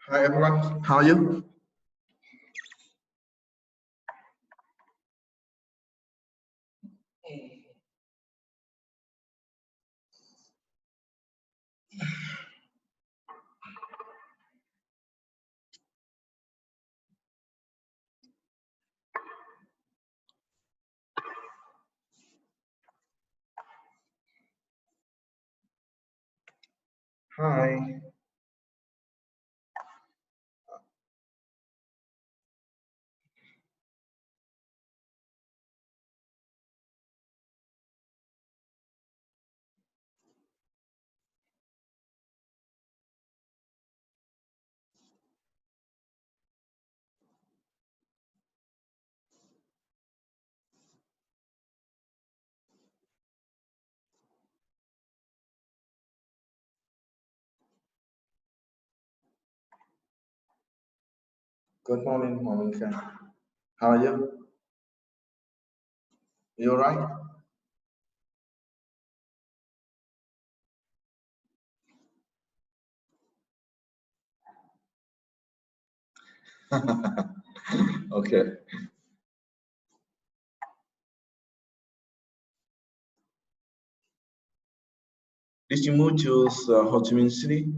Hi everyone, how are you? Hi. Good morning, Monica. How are you? You all right? Okay. Did you move to Ho Chi Minh City?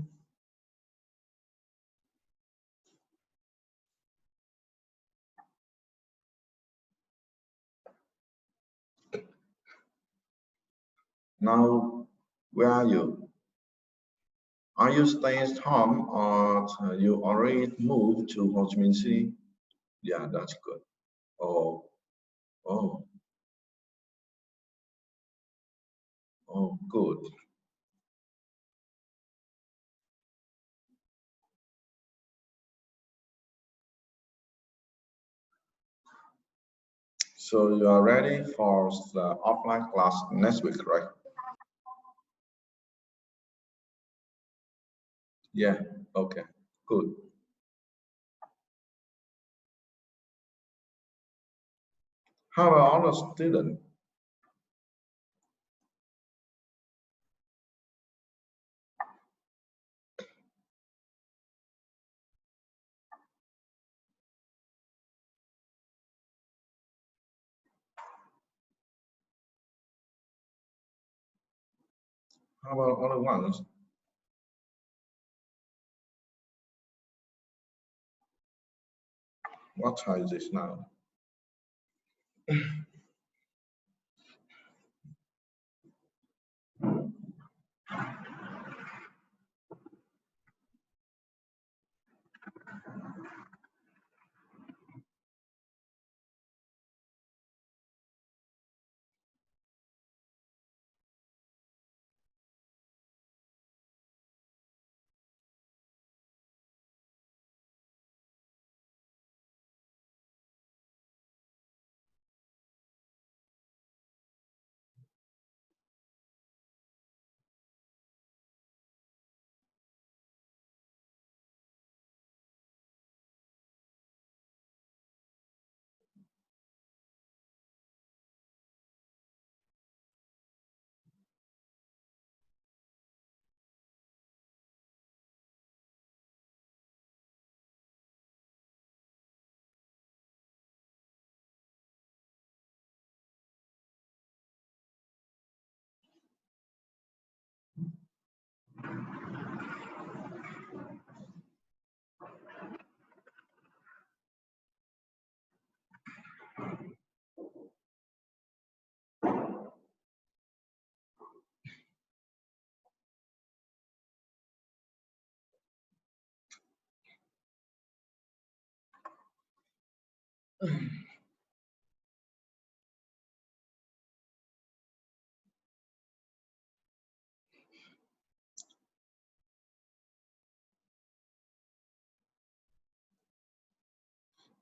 Now, where are you? Are you staying at home or you already moved to Ho Chi Minh City? Yeah, that's good. Oh, oh, oh, good. So you are ready for the offline class next week, right? Yeah, okay, good. How about all the students? How about other ones? What time is this now?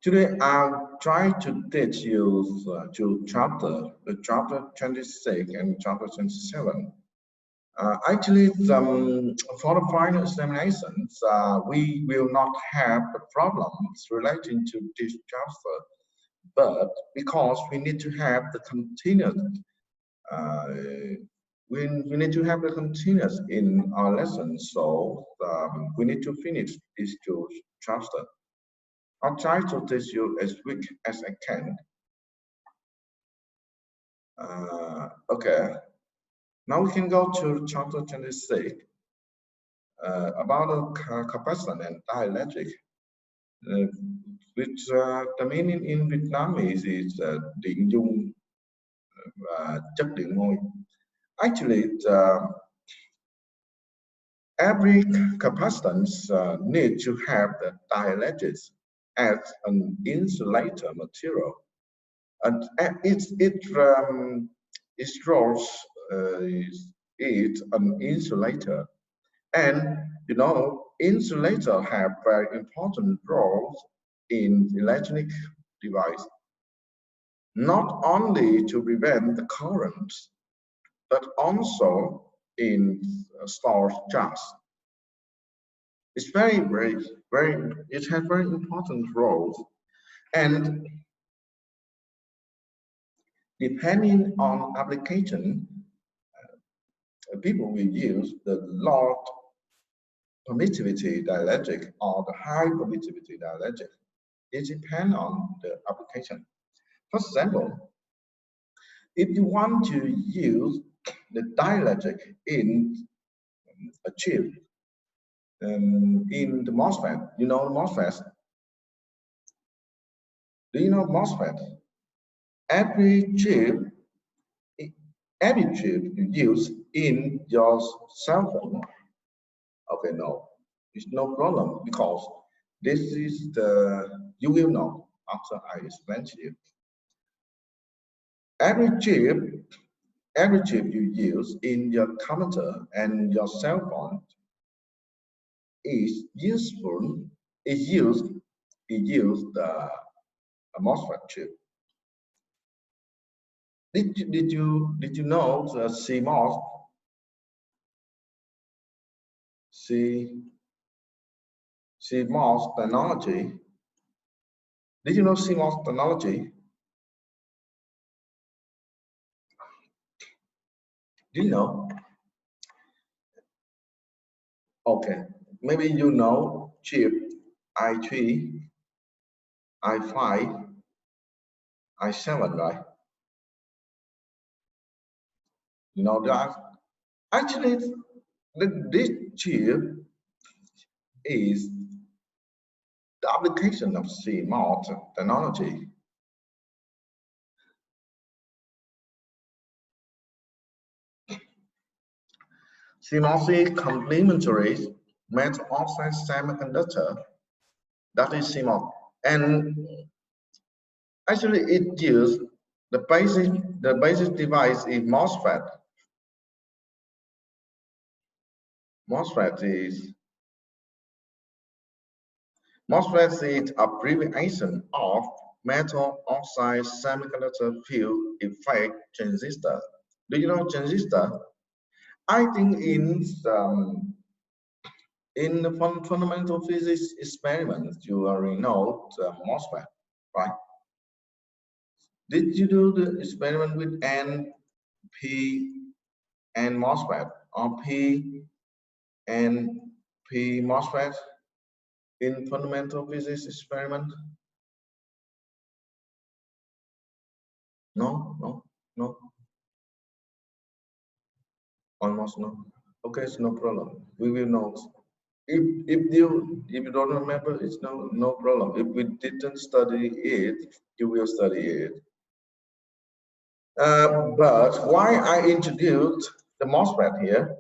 Today, I'll try to teach you two chapters, the chapter 26 and chapter 27. Actually, for the final examinations, we will not have the problems relating to this chapter, but because we need to have the continuous uh, we need to have the continuous in our lesson, so we need to finish these two chapters. I'll try to teach you as quick as I can. Okay, now we can go to chapter 26 about the capacitor and dielectric, which the meaning in Vietnamese is điện dung và chất điện ngôi. Actually, every capacitance needs to have the dielectrics as an insulator material, and it draws it an insulator. And you know, insulators have very important roles in electronic device, not only to prevent the current, but also in storage charge. It's very, it has very important roles, and depending on application, people will use the low permittivity dielectric or the high permittivity dielectric. It depends on the application. For example, if you want to use the dielectric in a chip, in the MOSFET, you know MOSFET? Do you know MOSFET? Every chip you use in your cell phone. Okay, no, it's no problem, because this is you will know after I explain to you. Every chip you use in your computer and your cell phone is useful. It used the MOSFET chip. Did you know the CMOS technology? Did you know CMOS technology? Do you know? Okay, maybe you know chip I3, I5, I7, right? You know that? Actually, this chip is the application of CMOS technology. CMOS complementary metal oxide semiconductor, that is CMOS. And actually it uses the basic device is MOSFET. MOSFET is abbreviation of metal oxide semiconductor field effect transistor. Do you know transistor? I think in the fundamental physics experiments, you already know the MOSFET, right? Did you do the experiment with N, P, and MOSFET, or P and P MOSFET in fundamental physics experiment? No. Almost no. Okay, it's no problem. We will know. If you don't remember, it's no problem. If we didn't study it, you will study it. But why I introduced the MOSFET here?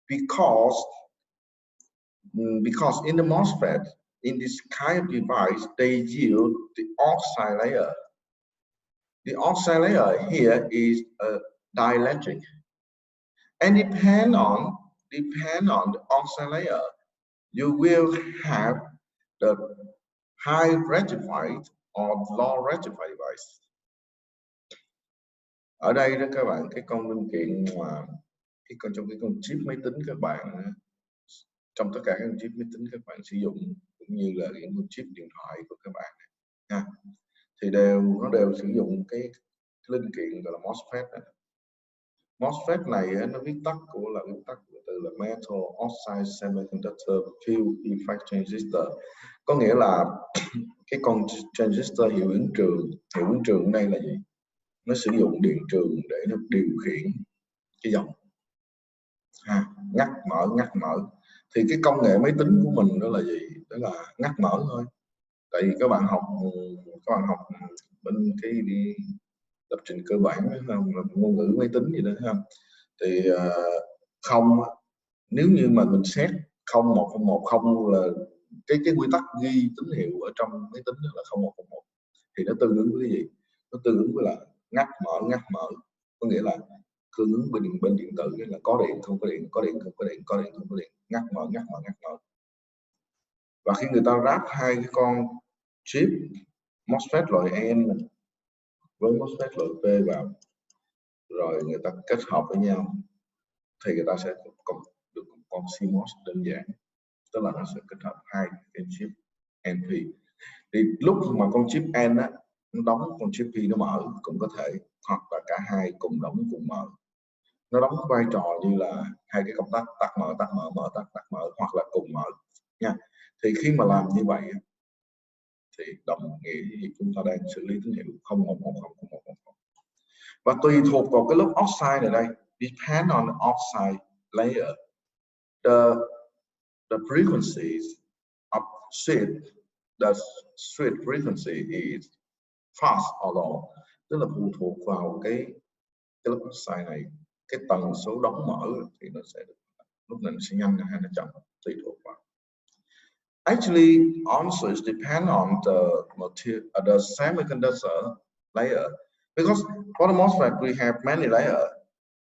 Because in the MOSFET, in this kind of device, they use the oxide layer. The oxide layer here is a dielectric, and depend on the oxide layer, you will have the high rectified or low rectified device. Ở đây đó các bạn, cái con linh kiện mà trong cái con chip máy tính các bạn, trong tất cả các chip máy tính các bạn sử dụng, cũng như là những con chip điện thoại của các bạn nha, thì nó đều sử dụng cái linh kiện gọi là MOSFET này. MOSFET này nó viết tắt của từ là Metal Oxide Semiconductor Field Effect Transistor, có nghĩa là cái con transistor hiệu ứng trường ở đây là gì? Nó sử dụng điện trường để nó điều khiển cái dòng ngắt mở. Thì cái công nghệ máy tính của mình đó là gì? Đó là ngắt mở thôi. Tại vì các bạn học bên cái lập trình cơ bản không, là ngôn ngữ máy tính gì đó không, thì không, nếu như mà mình xét 0101 là cái quy tắc ghi tín hiệu ở trong máy tính là 0101 thì nó tương ứng với cái gì? Nó tương ứng với là ngắt mở, có nghĩa là tương ứng bên điện tử là có điện không có điện, có điện không có điện, có điện không có điện, ngắt mở. Và khi người ta ráp hai cái con chip MOSFET loại N với MOSFET loại P vào, rồi người ta kết hợp với nhau thì người ta sẽ được một con CMOS đơn giản, tức là nó sẽ kết hợp hai cái chip NP. Thì lúc mà con chip N á, nó đóng, con chip P nó mở cũng có thể, hoặc là cả hai cùng đóng cùng mở. Nó đóng vai trò như là hai cái công tắc tắt mở, tắt mở, hoặc là cùng mở nha. Thì khi mà làm như vậy thì đồng nghĩa với chúng ta đang xử lý tín hiệu 0110. Và tùy thuộc vào cái lớp oxide này đây, depend on the oxide layer, the frequencies of the switch frequency is fast or low, tức là phụ thuộc vào cái lớp oxide này, cái tần số đóng mở thì nó sẽ lúc này nó sẽ nhanh hay nó chậm, tùy thuộc vào. Actually, answers depend on the semiconductor layer, because for the MOSFET we have many layers.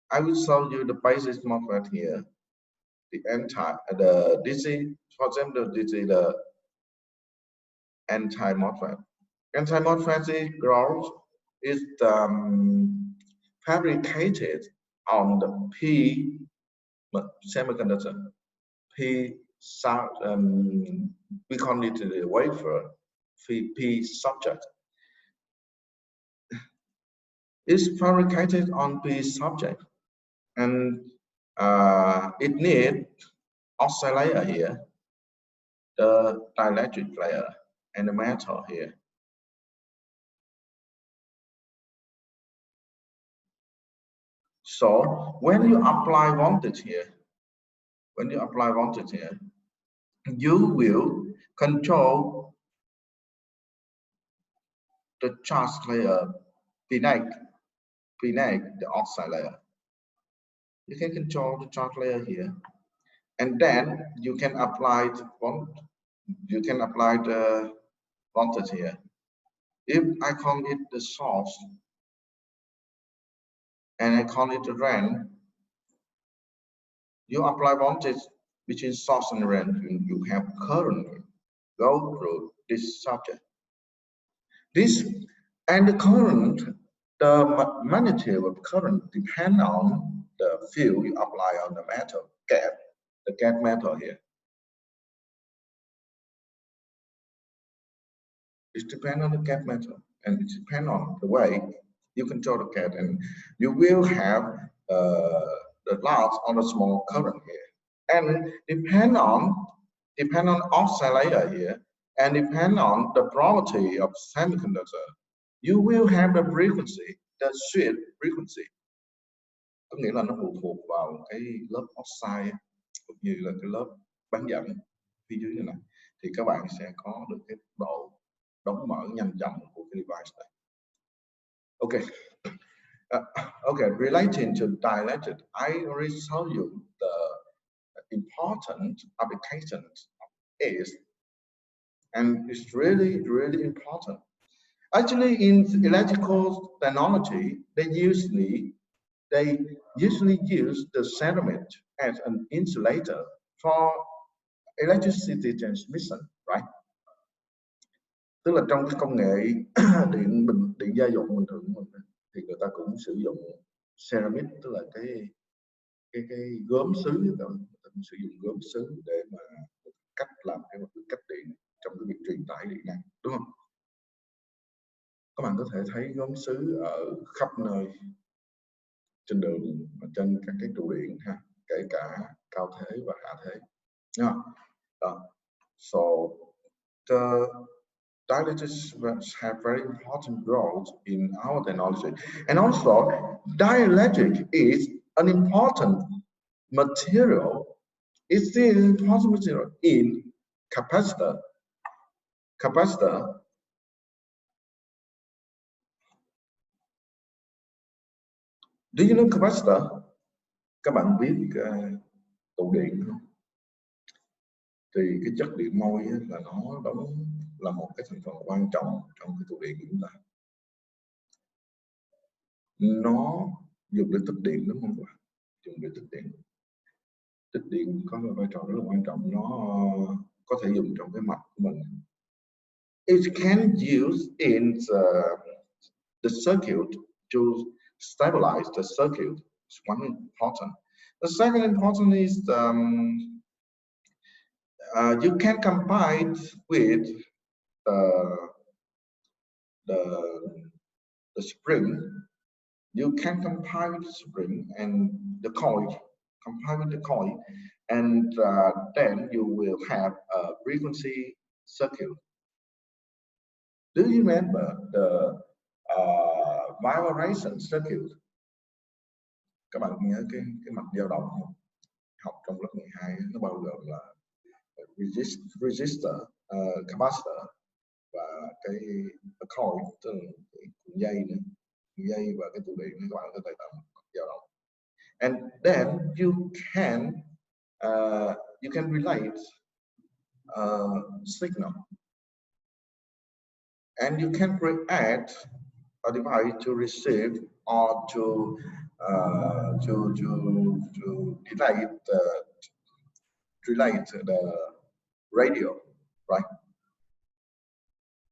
I will show you the basic MOSFET here. The DC, for example, the anti-MOSFET. Anti-MOSFET growth is fabricated on the P semiconductor. We call it the wafer, P subject. It's fabricated on P subject, and it needs oxide layer here, the dielectric layer, and the metal here. So when you apply voltage here, you will control the charge layer, P negative, the oxide layer. You can control the charge layer here, and then you can apply the voltage here. If I call it the source and I call it the drain, you apply voltage between source and drain, you have current go through this subject. And the current, the magnitude of current depend on the field you apply on the metal, the gate metal here. It depends on the gate metal, and it depends on the way you control the gate, and you will have the large or the small current here, and depend on oxide layer here, and depend on the property of semiconductor, you will have the frequency, the switch frequency. Có nghĩa là nó phụ thuộc vào cái lớp oxide cũng như là cái lớp bán dẫn phía dưới này, thì các bạn sẽ có được cái độ đóng mở nhanh chậm của cái device này. Okay. Okay, relating to dielectric, I already told you the important applications of it, and it's really, really important. Actually, in electrical technology, they usually use the ceramic as an insulator for electricity transmission, right? Tức là trong cái công nghệ điện gia dụng bình thường của mình thì người ta cũng sử dụng ceramic, tức là cái gốm sứ, người ta cũng sử dụng gốm sứ để mà làm cái cách điện trong cái việc truyền tải điện năng, đúng không? Các bạn có thể thấy gốm sứ ở khắp nơi trên đường trên các cái trụ điện ha, kể cả cao thế và hạ thế. So the dielectrics have very important role in our technology, and also dielectric is an important material. It's the important material in capacitor. Do you know capacitor? Các bạn biết tụ điện không? Thì cái chất điện môi là nó đóng là một cái thành phần quan trọng trong cái tụ điện của chúng ta. Nó dùng để tích điện đúng không ạ? Dùng để tích điện. Tích điện có một vai trò rất là quan trọng. Nó có thể dùng trong cái mạch của mình. It can use in the circuit to stabilize the circuit. It's one important. The second important is you can combine with the spring. You can combine with the spring and the coil. Combine with the coil, and then you will have a frequency circuit. Do you remember the vibration circuit? Các bạn nhớ cái mạch dao động không? Học trong lớp 12 nó bao gồm là resistor, capacitor và cái coil, tức là cuộn dây nữa, cuộn dây và cái tụ điện các bạn có thể tạo dao động. And then you can relate signal, and you can create a device to receive or to relate the radio, right?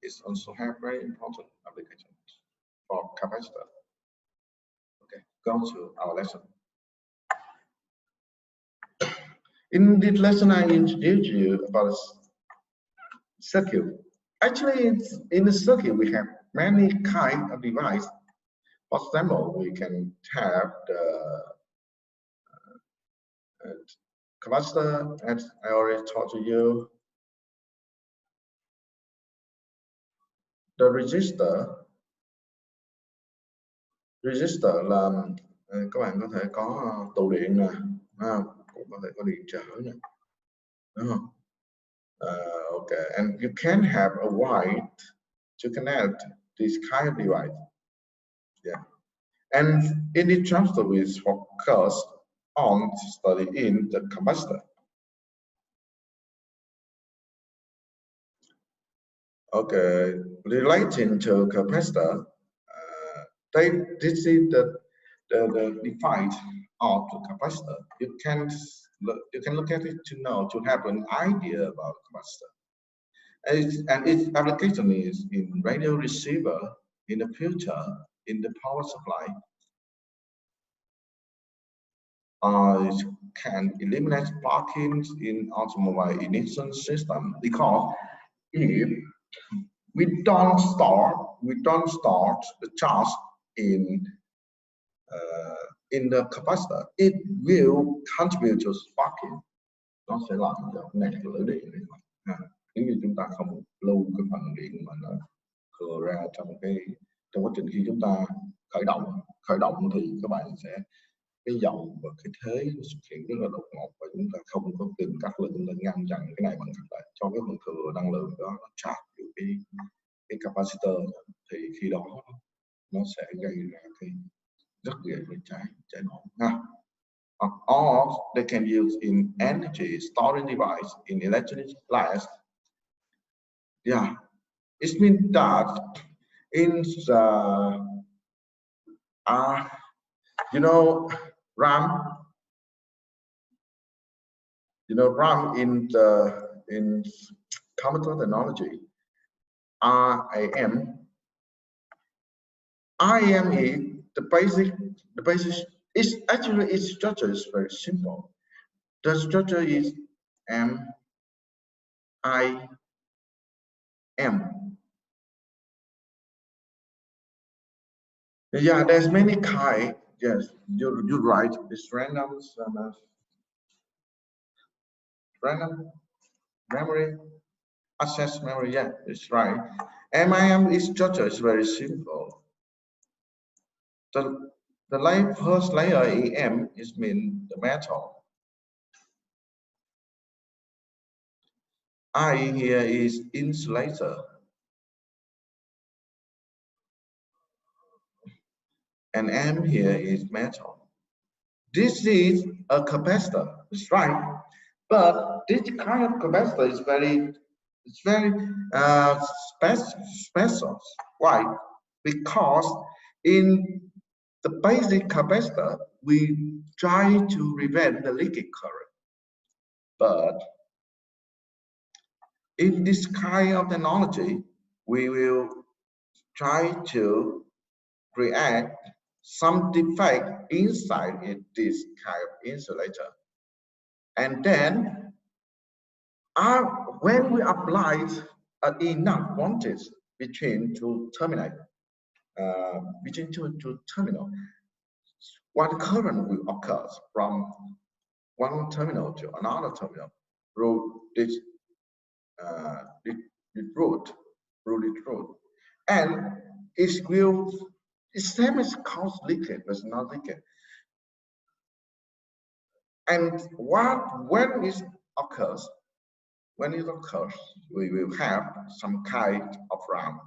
It's also have very important applications for capacitor. Okay, go to our lesson. In this lesson, I introduced you about circuit. Actually, it's in the circuit we have many kinds of device. For example, we can have the capacitor, as I already told to you. The resistor là các bạn có thể có tụ điện nè, cũng có thể có điện trở nè, đúng không? Okay, and you can have a wire to connect this kind of device. Yeah, and in the transistor we focus on studying the capacitor. Okay, relating to capacitor, this is the device of the capacitor. You can look at it to have an idea about capacitor. And its application is in radio receiver, in the filter, in the power supply. It can eliminate sparking in automobile ignition system, because if we don't start the charge in the capacitor, it will contribute to sparking. Nó sẽ làm cho nẹt lửa điện này. Nếu như chúng ta không lưu cái phần điện mà nó thừa ra trong quá trình khi chúng ta khởi động thì các bạn sẽ cái dòng và cái thế nó xuất hiện rất là đột ngột, và chúng ta không có tìm cách là chúng ta ngăn chặn cái này bằng cách là cho cái phần thừa năng lượng đó nó charge được cái capacitor, thì khi đó nó sẽ gây ra cái rất dễ bị cháy nổ ha. Or they can use in energy storage device in electronic glass. Yeah, it means that in the RAM, RAM in computer technology, RAM is the basic is actually its structure is very simple. The structure is M. Yeah, there's many kind. Yes, you're right. It's random, random memory, access memory. Yeah, it's right. MIM is structure is very simple. The first layer EM is mean the metal. I here is insulator. And M here is metal. This is a capacitor, that's right. But this kind of capacitor is very special. Why? Because in the basic capacitor, we try to prevent the leaking current. But in this kind of technology, we will try to create some defect inside this kind of insulator. And then when we apply enough voltage between two terminal, one current will occur from one terminal to another terminal through this road, and it will. The same as cause leakage, but not leakage. And when it occurs, we will have some kind of RAM.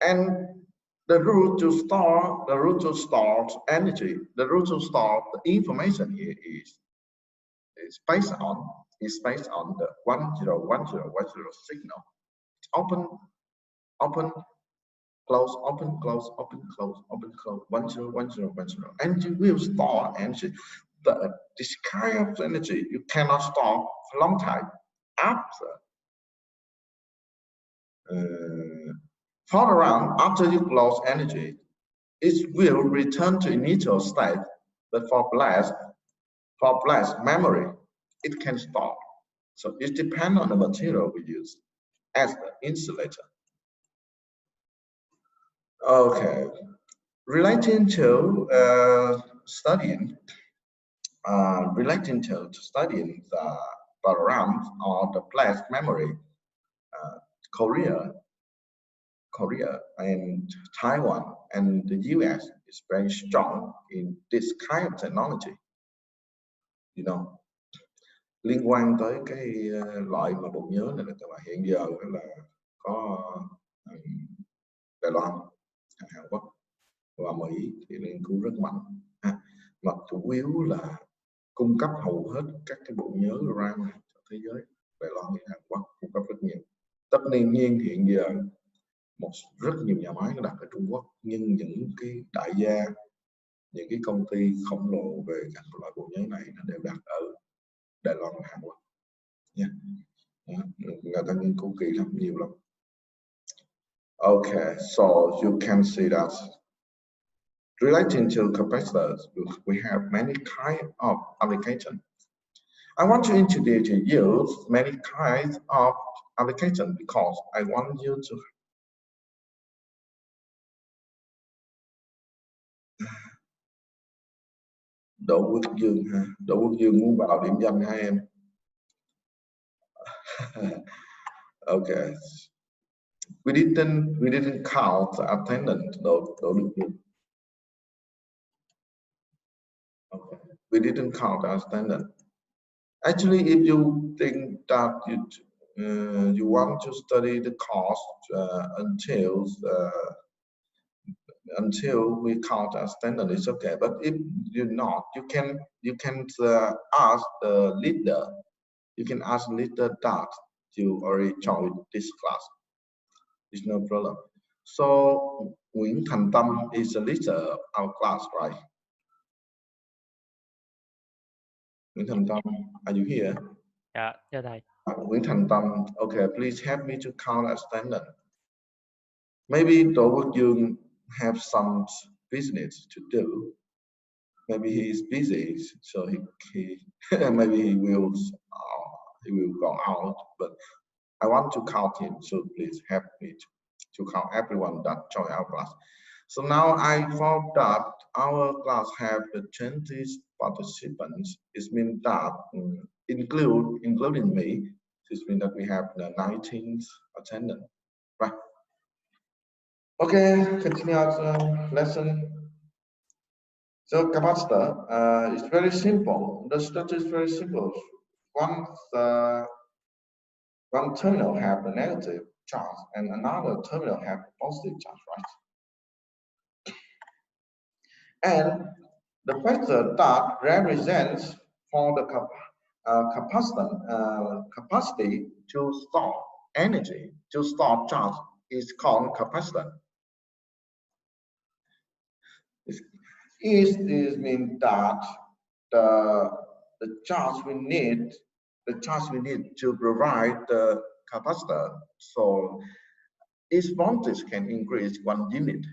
And the route to store energy, the route to store the information here is based on the 101010 signal. It's open, close, open, close, open, close, open, close, 101010. And you will store energy. This kind of energy you cannot store for a long time after. Further on, after you lose energy, it will return to initial state. But for flash memory, it can store. So it depends on the material we use as the insulator. Okay, relating to studying the RAM or the flash memory, Korea and Taiwan and the US is very strong in this kind of technology. You know, liên quan tới cái loại mà bộ nhớ này là hiện giờ là có Đài Loan, Hàn Quốc và Mỹ thì nghiên cứu rất mạnh, mà chủ yếu là cung cấp hầu hết các cái bộ nhớ RAM này cho thế giới. Đài Loan và Hàn Quốc cung cấp rất nhiều. Tất nhiên hiện giờ rất nhiều nhà máy nó đặt ở Trung Quốc, nhưng những cái đại gia, những cái công ty khổng lồ về các loại bộ nhớ này nó đều đặt ở Đài Loan và Hàn Quốc nha. Người ta nghiên cứu kỹ lắm, nhiều lắm. Okay, so you can see that relating to capacitors, we have many kinds of applications. I want to introduce you many kinds of applications because I want you to Đỗ Quốc Dương ha, Đỗ Quốc Dương muốn vào điểm danh hai em. Okay, we didn't count the attendant Đỗ Quốc Dương. Okay, we didn't count the attendant. Actually, if you think that you want to study the course until we count as standard, it's okay. But if you're not, you can ask the leader. You can ask leader that you already joined this class. It's no problem. So Nguyễn Thành Tâm is the leader of our class, right? Nguyễn Thành Tâm, are you here? Yeah, thầy. Nguyễn Thành Tâm, okay, please help me to count as standard. Maybe Đỗ Quốc Dương have some business to do. Maybe he is busy, so he maybe he will go out. But I want to count him, so please help me to count everyone that join our class. So now I found that our class have the 20 participants. It means that including me, it means that we have the 19th attendant. Right. Okay, continue our lesson. So capacitor is very simple. The structure is very simple. Once one terminal have the negative charge and another terminal have the positive charge, right? And the factor that represents for the capacity to store energy, to store charge, is called capacitor. Is mean that the charge we need to provide the capacitor. So each voltage can increase 1 unit.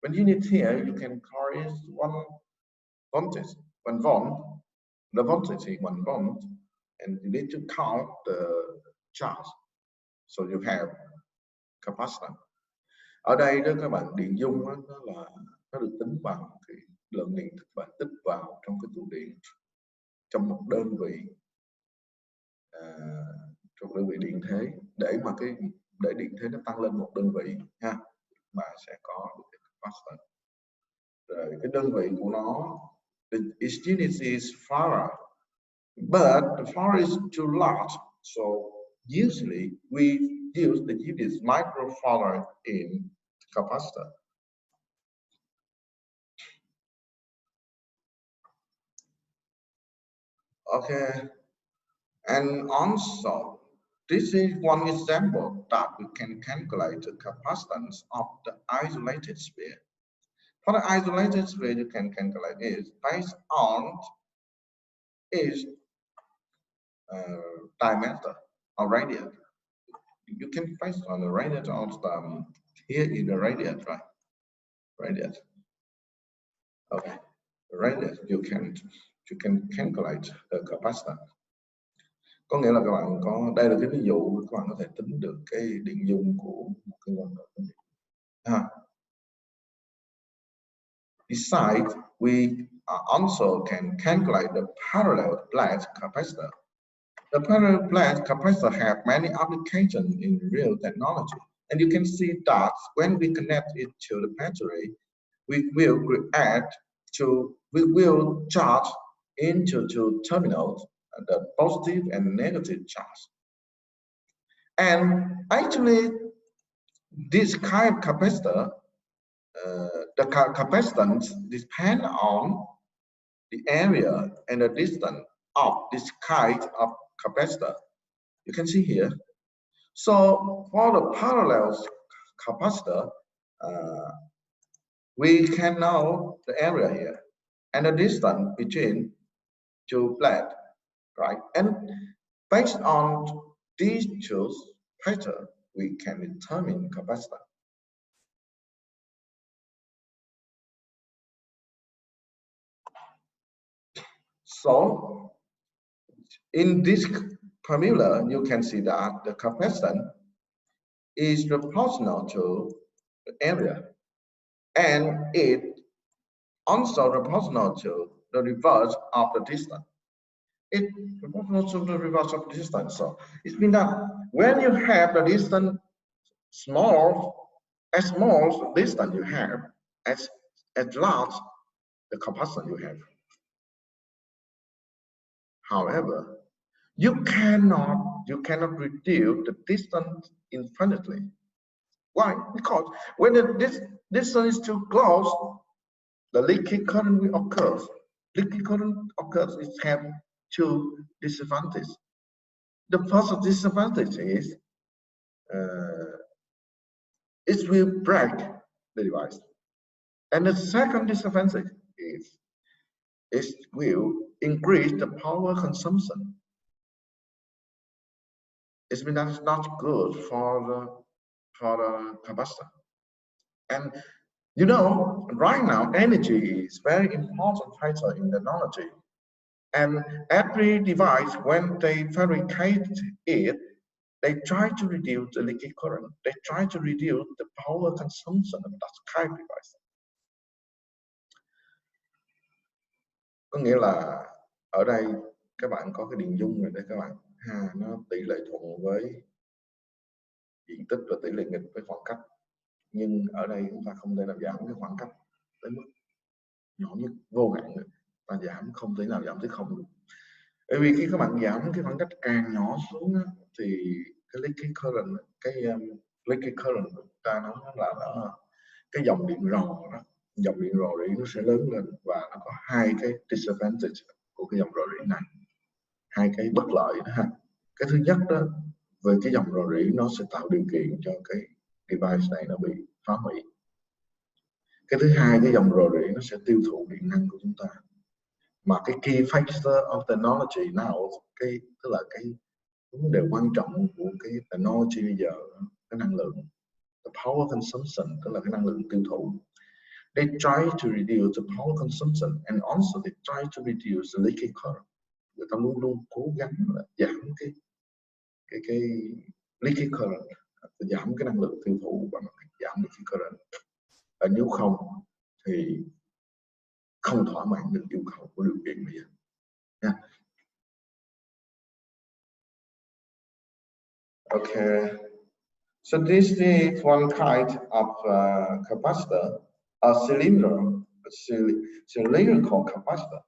1 unit here you can call it 1 voltage, 1 volt. The voltage is 1 volt, and you need to count the charge. So you have capacitor. Ở đây đó các bạn, điện dung đó, nó được tính bằng cái lượng điện các bạn tích vào trong cái tụ điện trong một đơn vị điện thế, để điện thế nó tăng lên một đơn vị ha, mà sẽ có được cái capacitor. Rồi cái đơn vị của nó, its unit is farad, but the farad is too large, so usually we use the unit microfarad in capacitor. Okay, and also this is one example that we can calculate the capacitance of the isolated sphere. For the isolated sphere, you can calculate it based on its diameter or radius. You can base on the radius of the here is the radius, right? Radius. Okay, the radius you can calculate the capacitance. Có nghĩa là các bạn có, đây là cái ví dụ các bạn có thể tính được cái điện dung của một cái nguồn điện. Besides, we also can calculate the parallel plate capacitor. The parallel plate capacitor have many applications in real technology, and you can see that when we connect it to the battery, we will charge into two terminals, the positive and negative charge. And actually, this kind of capacitor, the capacitance depend on the area and the distance of this kind of capacitor. You can see here. So for the parallel capacitor, we can know the area here and the distance between two plates, right? And based on these two factors, we can determine capacitance. So in this formula, you can see that the capacitance is proportional to the area, and it also proportional to the reverse of the distance. It proportional to the reverse of the distance. So it means that when you have the distance small distance you have, as large the capacitance you have. However, you cannot reduce the distance infinitely. Why? Because when this distance is too close, the leaky current will occur. Leaky current occurs, it has two disadvantages. The first disadvantage is it will break the device. And the second disadvantage is it will increase the power consumption. It means that it's not good for the capacitor. And you know, right now, energy is very important factor in technology. And every device, when they fabricate it, they try to reduce the leaky current. They try to reduce the power consumption of that kind of device. Có nghĩa là ở đây các bạn có cái điện dung rồi đấy các bạn ha, nó tỷ lệ thuận với diện tích và tỷ lệ nghịch với khoảng cách, nhưng ở đây chúng ta không thể nào giảm cái khoảng cách tới mức nhỏ nhất vô hạn được, ta giảm không thể nào giảm tới không được. Bởi vì khi các bạn giảm cái khoảng cách càng nhỏ xuống á, thì cái leaky current, cái leaky current của chúng ta nó là cái dòng điện rò đó, dòng điện rò rỉ nó sẽ lớn lên, và nó có hai cái disadvantage của cái dòng rò rỉ này, hai cái bất lợi đó ha. Cái thứ nhất đó, về cái dòng rò rỉ nó sẽ tạo điều kiện cho cái device này nó bị phá hủy. Cái thứ hai, cái dòng rò rỉ nó sẽ tiêu thụ điện năng của chúng ta. Mà cái key factor of technology now, tức là cái vấn đề quan trọng của cái technology bây giờ, cái năng lượng, the power consumption, tức là cái năng lượng tiêu thụ. They try to reduce the power consumption and also they try to reduce the leaky current. Người ta luôn luôn cố gắng là giảm cái leaky current, giảm cái năng lượng tiêu thụ bằng giảm leaky current. Nếu không thì không thỏa mãn được yêu cầu của điều kiện bây giờ. Yeah. Okay. So this is one kind of capacitor, a cylindrical capacitor.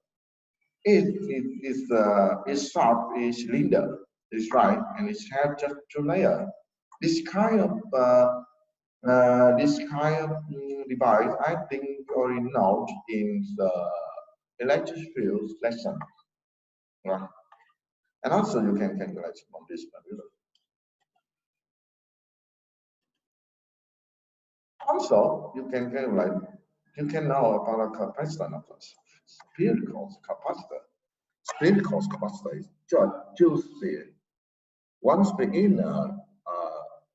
It's sharp, it's cylinder, is right, and it has just two layers. This kind of device, I think, already know in the electric field lesson, right? And also you can calculate from this formula. Also, you can calculate, you can know about a capacitor of course. Spherical capacitor. Spherical capacitor is just the once the inner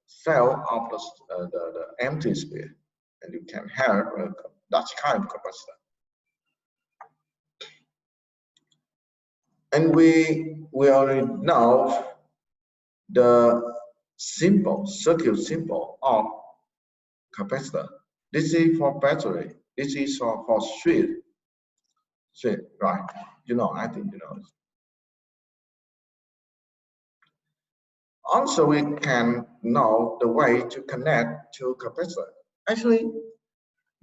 cell of the empty sphere, and you can have that kind of capacitor. And we already know the circuit symbol of capacitor. This is for battery. This is for switch, right? You know, I think you know. Also, we can know the way to connect to capacitor. Actually,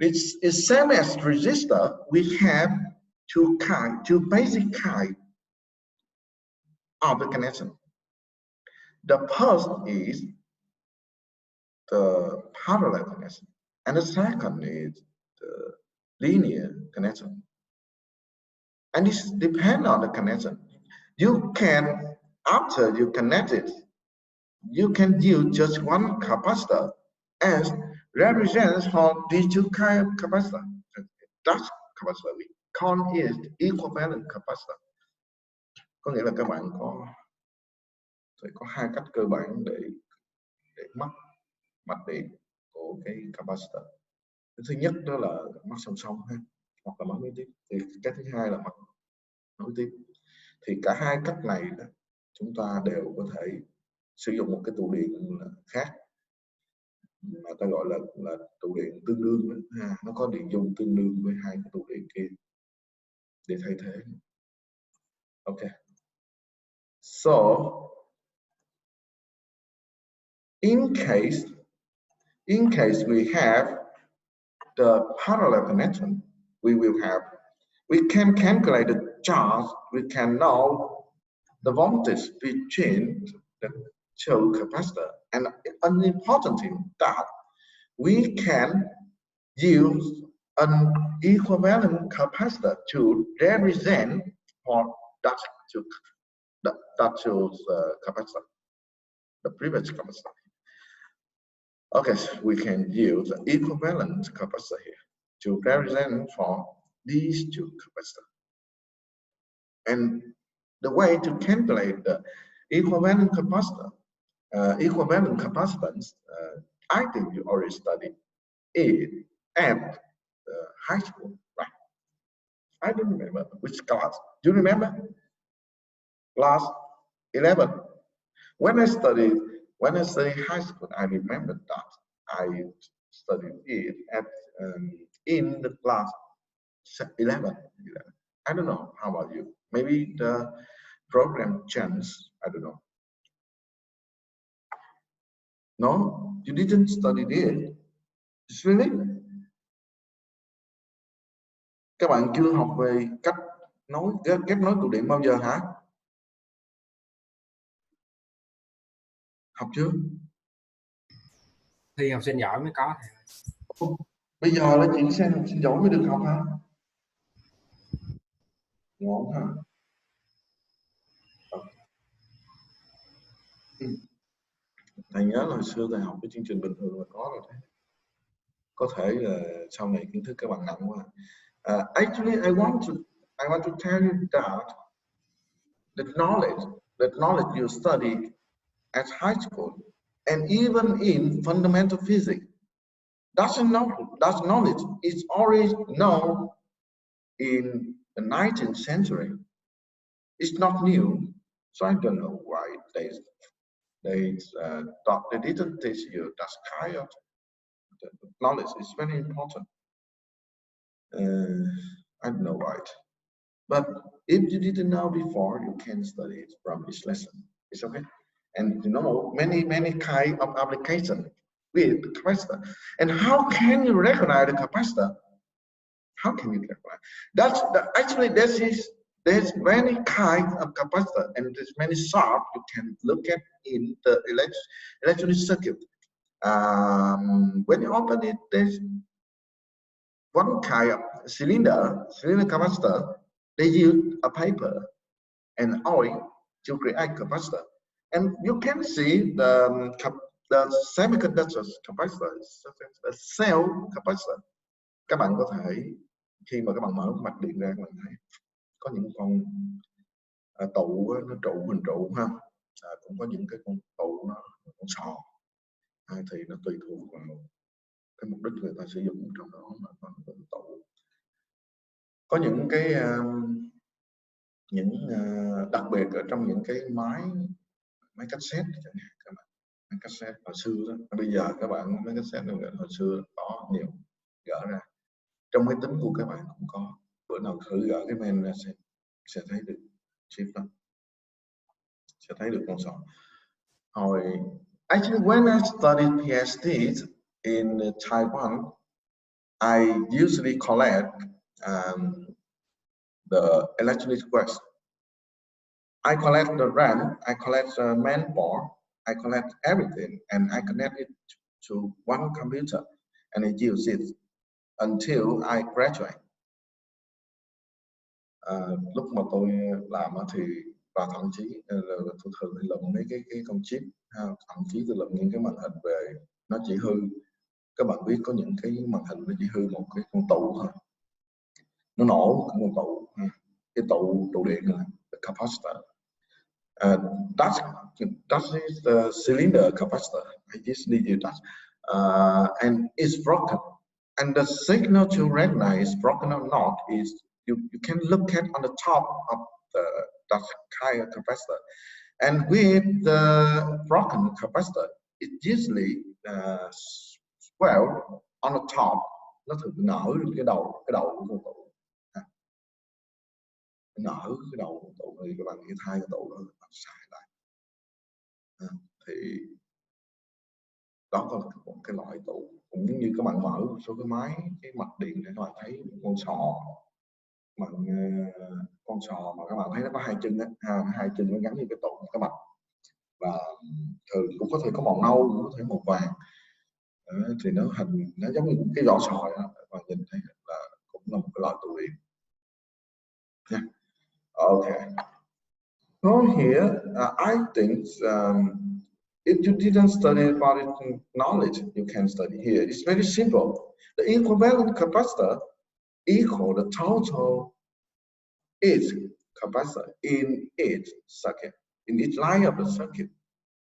it's the same as resistor. We have two basic kind of the connection. The first is the parallel connection, and the second is the linear connection. And this depends on the connection. You can, after you connect it, you can use just one capacitor as represents for these two kind of capacitor. That capacitor we call it equivalent capacitor. Có nghĩa là các bạn có hai cách cơ bản để mắc mạch điện của cái capacitor. Cái thứ nhất đó là mắc song song ha, hoặc là mắc nối tiếp. Thì cái thứ hai là mắc nối tiếp. Thì cả hai cách này đó, chúng ta đều có thể sử dụng một cái tụ điện khác mà ta gọi là tụ điện tương đương đó, ha. Nó có điện dung tương đương với hai cái tụ điện kia để thay thế. Okay. So in case we have the parallel connection, we can calculate the charge, we can know the voltage between the two capacitor, and an important thing that we can use an equivalent capacitor to represent for that capacitor, the previous capacitor. Okay, so we can use the equivalent capacitor here to represent for these two capacitors. And the way to calculate the equivalent capacitor, equivalent capacitance, I think you already studied it at high school, right? I don't remember which class. Do you remember? Class 11. When I studied high school, I remember that I studied it at in the class 11. I don't know. How about you? Maybe the program changed. I don't know. No, you didn't study it. Really? Các bạn chưa học về cách nói kết nối tụ điểm bao giờ hả? Học chưa? Thi học sinh giỏi mới có. Bây giờ là chuyển sang học sinh giỏi mới được học hả? Ngon hả? Thầy nhớ là hồi xưa thầy học cái chương trình bình thường là có rồi đấy. Có thể là sau này kiến thức các bạn nặng quá. Actually, I want to tell you that the knowledge you study at high school and even in fundamental physics, that knowledge is already known in the 19th century. It's not new, so I don't know why they thought they didn't teach you that kind of knowledge. Is very important. I don't know why. But if you didn't know before, you can study it from this lesson. It's okay. And you know, many kind of application with the capacitor. And how can you recognize the capacitor? How can you recognize? Actually there's many kind of capacitor and there's many sort you can look at in the electronic circuit. When you open it, there's one kind of cylinder capacitor. They use a paper and oil to create capacitor, and you can see the semiconductor capacitor, the cell capacitor. Các bạn có thể khi mà các bạn mở mạch điện ra, các bạn thấy có những con tụ nó trụ hình trụ ha, cũng có những cái con tụ nó con sò, thì nó tùy thuộc vào cái mục đích người ta sử dụng trong đó mà con tụ. Có những cái đặc biệt ở trong những cái máy cassette chẳng hạn các bạn. Máy cassette hồi xưa đó, bây giờ các bạn máy cassette hồi xưa có nhiều gỡ ra, trong máy tính của các bạn cũng có. Bữa nào thử gỡ cái main ra sẽ thấy được chip đó, sẽ thấy được con số. Hồi actually when I studied PhD in Taiwan, I usually collect the electronic works. I collect the RAM, I collect the main board, I collect everything, and I connect it to one computer, and I use it until I graduate. Lúc mà tôi làm thì và thậm chí tôi thường lượm mấy cái con chip, thậm chí tôi lượm những cái màn hình về nó chỉ hư. Các bạn biết có những cái màn hình nó chỉ hư một cái con tụ thôi, nó nổ một con tụ, cái tụ điện này, the capacitor. That is the cylinder capacitor. I usually use that, and it's broken. And the signal to recognize broken or not is you can look at on the top of that kind of capacitor. And with the broken capacitor, it usually swell on the top. Nó thường nở cái đầu của con tụ, nở cái đầu của tụ thì các bạn nghĩ thay cái tụ đó bạn xài lại. Thì đó là một cái loại tụ, cũng như các bạn mở một số cái máy, cái mạch điện để các bạn thấy con sò, con sò mà các bạn thấy nó có hai chân đó, hai chân nó gắn như cái tụ các bạn, và thường cũng có thể có màu nâu, cũng có thể màu vàng. Thì nó giống như cái vỏ sò đó, các bạn nhìn thấy là cũng là một cái loại tụ điện. Yeah. Okay. So here, I think if you didn't study about it knowledge, you can study here. It's very simple. The equivalent capacitor equal the total its capacitor in each circuit, in each line of the circuit.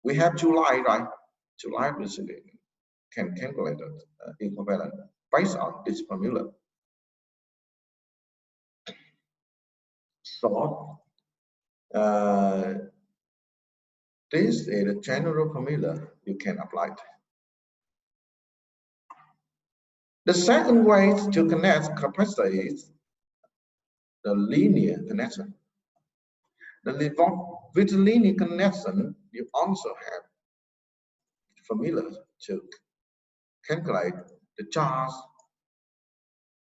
We have two lines, right? Two lines of the circuit. Can calculate the equivalent based on this formula. So this is a general formula you can apply. The second way to connect capacitor is the linear connection. With the linear connection, you also have formula to calculate the charge,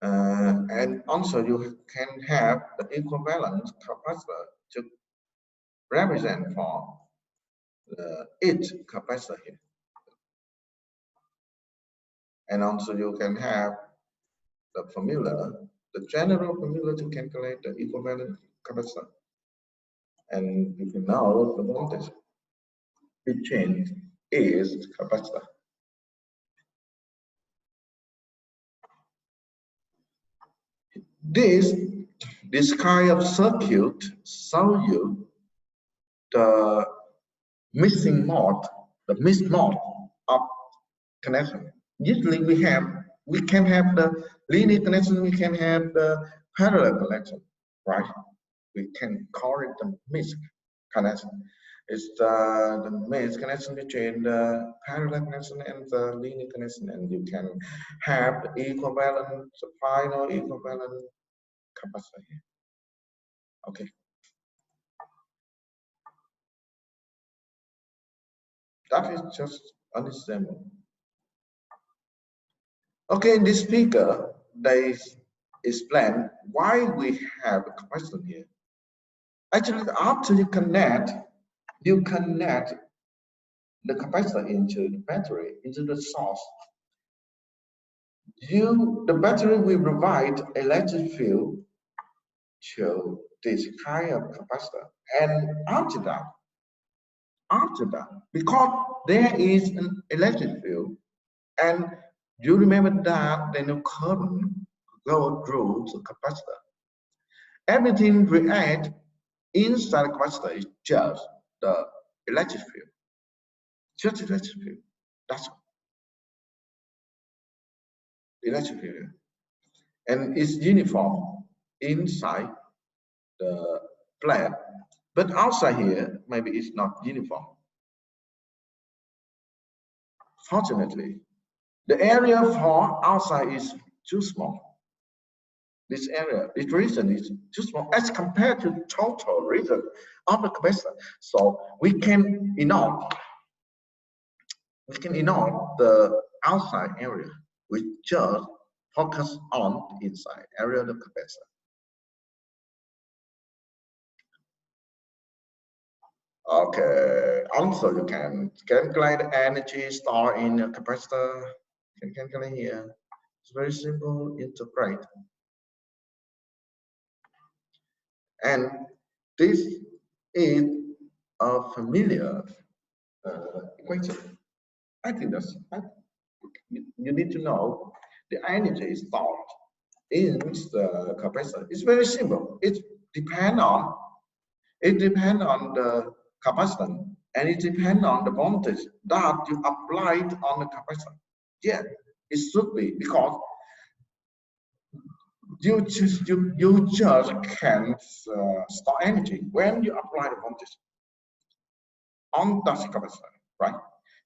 and also you can have the equivalent capacitor to represent for each capacitor here. And also you can have the formula, the general formula to calculate the equivalent capacitor. And you can know the voltage between is capacitor. This kind of circuit show you the missing mode, the missed mode of connection. Usually we can have the linear connection, we can have the parallel connection, right? We can call it the missed connection. It's the missed connection between the parallel connection and the linear connection, and you can have the equivalent, the final equivalent capacitor here. Okay. That is just understandable. Okay, in this figure, they explain why we have a capacitor here. Actually, after you connect the capacitor into the battery, into the source. The battery will provide electric field to this kind of capacitor. And after that, because there is an electric field, and you remember that the current go through the capacitor. Everything react inside the capacitor is just the electric field. Just electric field. That's all. Electric field. And it's uniform inside the plate, but outside here, maybe it's not uniform. Fortunately, the area for outside is too small. This area, this region is too small as compared to total region of the capacitor. So we can ignore the outside area. We just focus on the inside area of the capacitor. Okay, also you can calculate the energy stored in a capacitor. You can calculate here. It's very simple, interpret. And this is a familiar equation. I think you need to know the energy stored in the capacitor. It's very simple. It depends on the capacitance, and it depends on the voltage that you applied on the capacitor. Yeah, it should be, because you just can't store energy when you apply the voltage on that capacitor, right?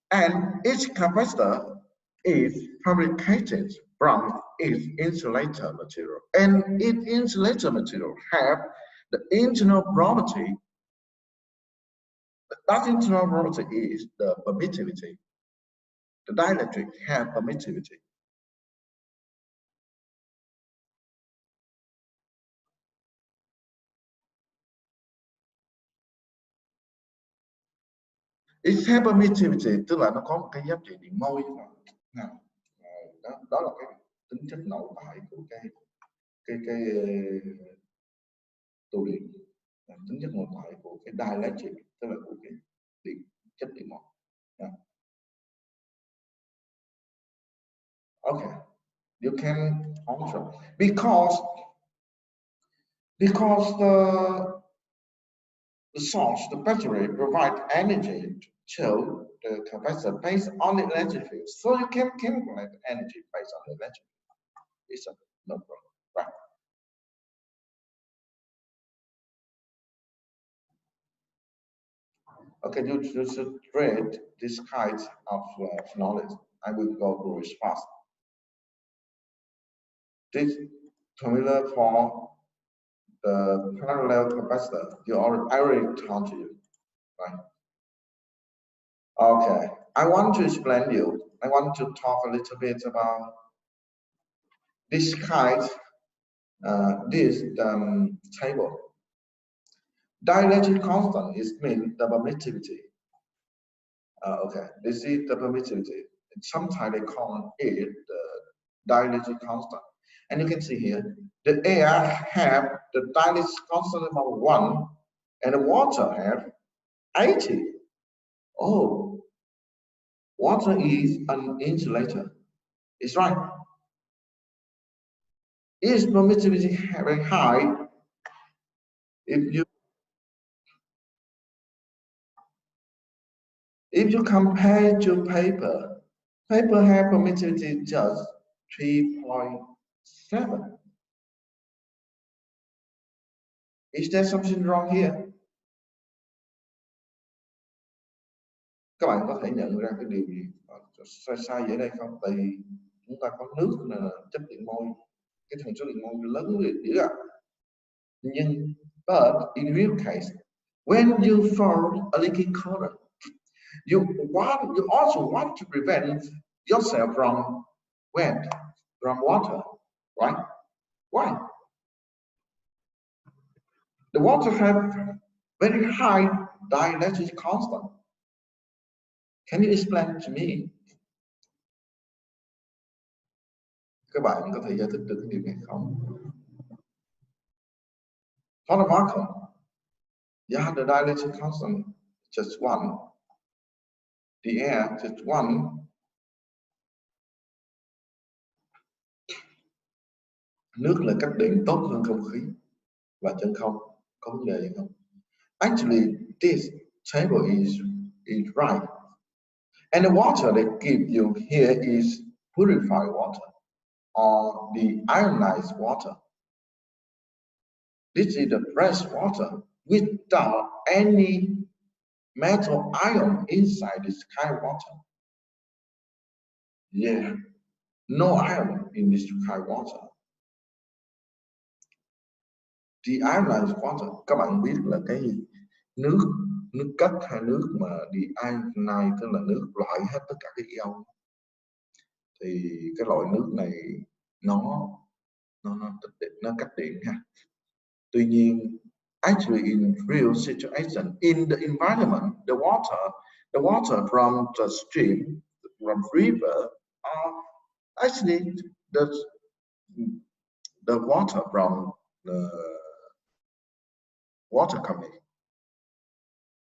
And each capacitor is fabricated from its insulator material, and its insulator material have the internal property. That internal property is the permittivity. The dielectric have permittivity. It have permittivity, tức là nó có một cái giá trị điện môi nào. Đó là cái tính chất nội tại của cái tụ điện, tính chất nội tại của cái dielectric, tức là của cái chất điện mol. Okay, you can also, because the source, the battery, provide energy to the capacitor based on the electric field. So you can calculate the energy based on the electric field. It's no problem, right? Okay, you should read this kind of knowledge. I will go through it fast. This formula for the parallel capacitor. I already told you, right? Okay, I want to explain you. I want to talk a little bit about this kind, this table. Dielectric constant is mean the permittivity. Okay, this is the permittivity. Sometimes they call it the dielectric constant. And you can see here, the air have the dielectric constant about 1, and the water have 80. Oh, water is an insulator. It's right. Is permittivity very high? If you compare to paper, paper have permittivity just 3.7. Is there something wrong here? Các bạn có thể nhận ra cái điều gì sai sai ở đây không? Tại vì chúng ta có nước là chất điện môi, cái thằng số điện môi lớn dữ ạ. Nhưng but in real case, when you form a leaking current, you also want to prevent yourself from wet, from water, right? Why? The water have very high dielectric constant. Can you explain to me? Các bạn có thể giải thích được cái điều này không? For the vacuum, yeah, the dielectric constant just 1. The air just 1. Nước là cách điện tốt hơn không khí và chân không. Có vấn đề gì không? Actually, this table is right. And the water they give you here is purified water or the ionized water. This is the fresh water without any metal ion inside this kind of water. Yeah, no ion in this kind of water. The ionized water, các bạn biết là cái gì? Nước cắt hay nước mà deionized tức là nước loại hết tất cả các ion. Thì cái loại nước này nó cắt điện ha. Tuy nhiên, actually in real situation, in the environment, the water from the stream, from river, are actually the water from the water company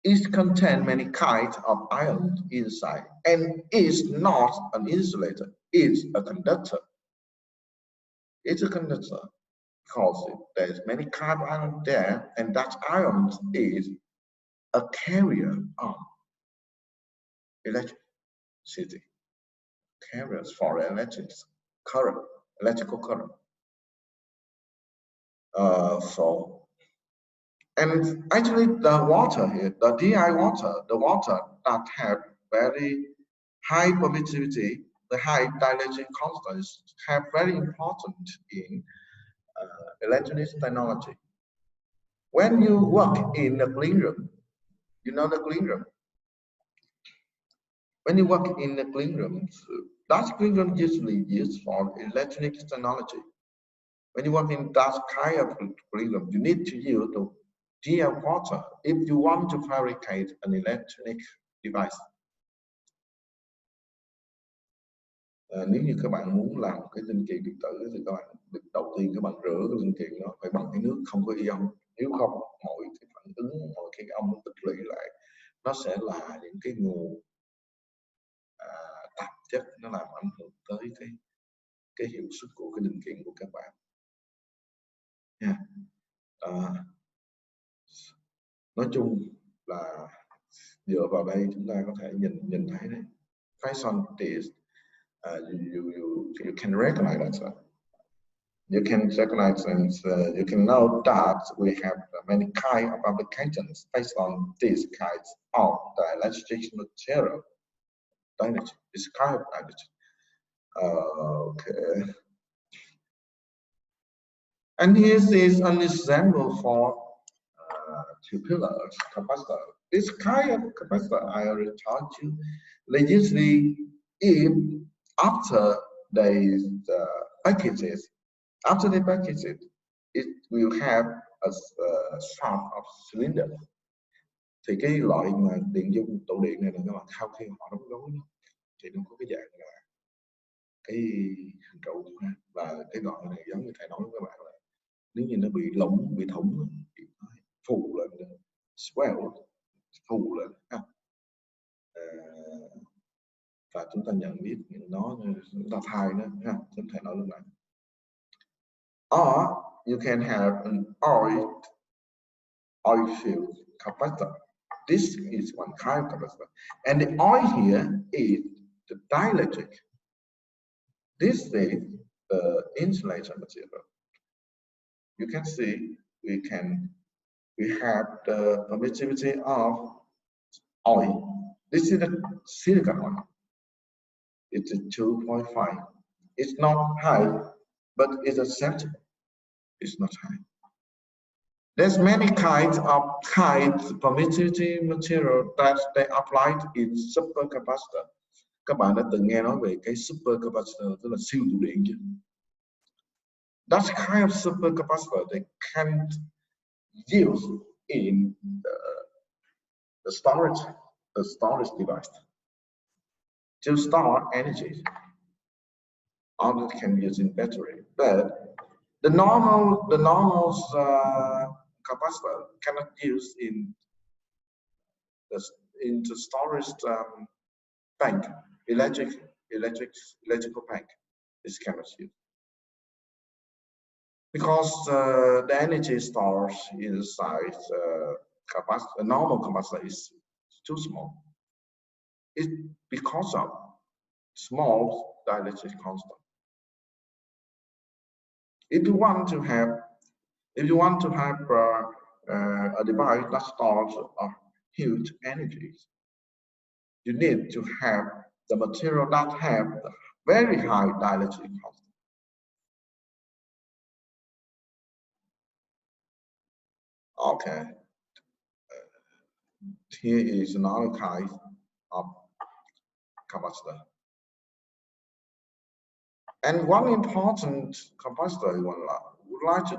is contain many kinds of ions inside and is not an insulator, it's a conductor. It's a conductor because there's many kind of ions there, and that ions is a carrier of electricity, carriers for electrical current. And actually the water here, the DI water, the water that have very high permittivity, the high dielectric constants have very important in electronics technology. When you work in a clean room, you know the clean room. When you work in a clean room, that clean room usually used for electronic technology. When you work in that kind of clean room, you need to use the GL water if you want to fabricate an electronic device. Nếu như các bạn muốn làm cái linh kiện điện tử thì các bạn đầu tiên các bạn rửa cái linh kiện nó phải bằng cái nước không có ion. Nếu không, mọi cái phản ứng, mọi cái ion nó tích lũy lại, nó sẽ là những cái nguồn tạp chất, nó làm ảnh hưởng tới cái hiệu suất của cái linh kiện của các bạn. Yeah. Nói chung là dựa vào đây chúng ta có thể nhìn thấy đấy. Based on this, you can recognize that. You can recognize and you can know that we have many kinds of applications based on these kinds of the electric material. This kind of dielectric. Okay. And here is an example for two pillars capacitor. This kind of capacitor I already told you. They usually, if after they packages, after they package it, it will have a sort of cylinder. Thì cái loại mà điện dung tụ điện này là các bạn sau khi họ đóng gói thì nó có cái dạng là cái hình trụ và cái gọi này giống như thầy nói với các bạn là nếu như nó bị lủng bị thủng thì nó phù lên swell phù lên ha. Và chúng ta nhận biết nó chúng ta thay nó ha, chúng ta nói lúc này. Or you can have an oil filled capacitor. This is one kind of capacitor, and the oil here is the dielectric. This is the insulator material. You can see we have the permittivity of oil. This is the silicon oil. It's a 2.5. It's not high, but it's acceptable. It's not high. There's many kinds of permittivity material that they applied in supercapacitor. Các bạn đã từng nghe nói về cái supercapacitor, tức là siêu tụ điện chưa? That kind of supercapacitor they can't use in the storage device to store energy. Only can use in battery, but the normal capacitor cannot use in the storage bank, electrical bank. This cannot use because the energy stored inside a normal capacitor is too small. It's because of small dielectric constant. If you want to have a device that stores a huge energies, you need to have the material that have the very high dielectric constant. Okay. Here is another kind of capacitor. And one important capacitor I would like to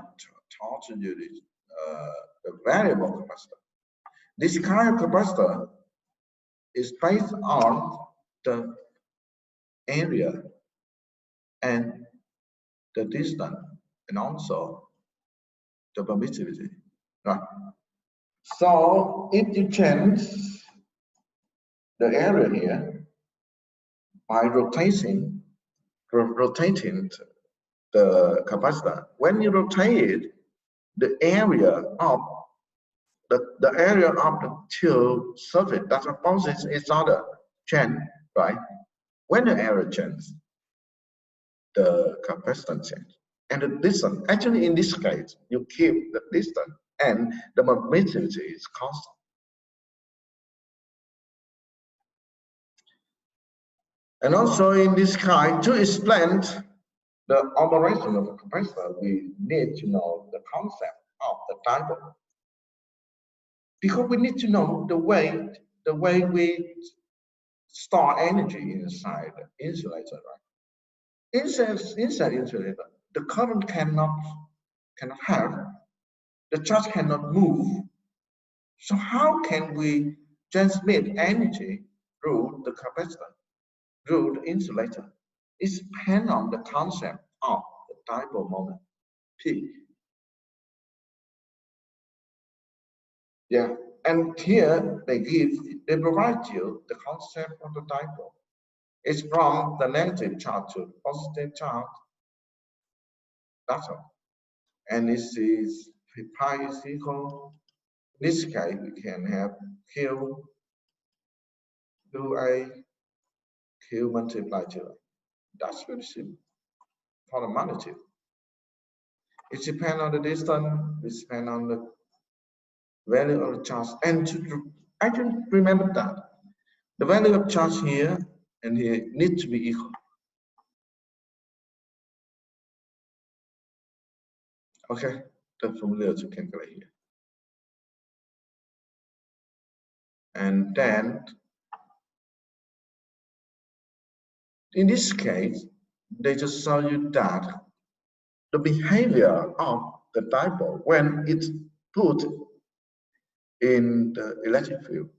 talk to you is the variable capacitor. This kind of capacitor is based on the area and the distance and also the permittivity. Right? So if you change the area here by rotating the capacitor, when you rotate it, the area of the two surface that opposes each other change, right? When the area changes, the capacitance change, and the distance. Actually, in this case, you keep the distance, and the permittivity is constant. And also in this kind, to explain the operation of a capacitor, we need to know the concept of the dipole. Because we need to know the way we store energy inside the insulator, right? Inside insulator, the current cannot have, the charge cannot move. So how can we transmit energy through the capacitor, through the insulator? It depends on the concept of the dipole moment, P. Yeah, and here they provide you the concept of the dipole. It's from the negative charge to positive charge. That's all. And this is pi is equal. In this case, we can have Q multiplied to. That's very simple. For the magnitude. It depends on the distance, it depends on the value of the charge. And I can remember that the value of charge here and here need to be equal. Okay, the formula to calculate here. And then in this case, they just show you that the behavior of the dipole when it's put in the electric field,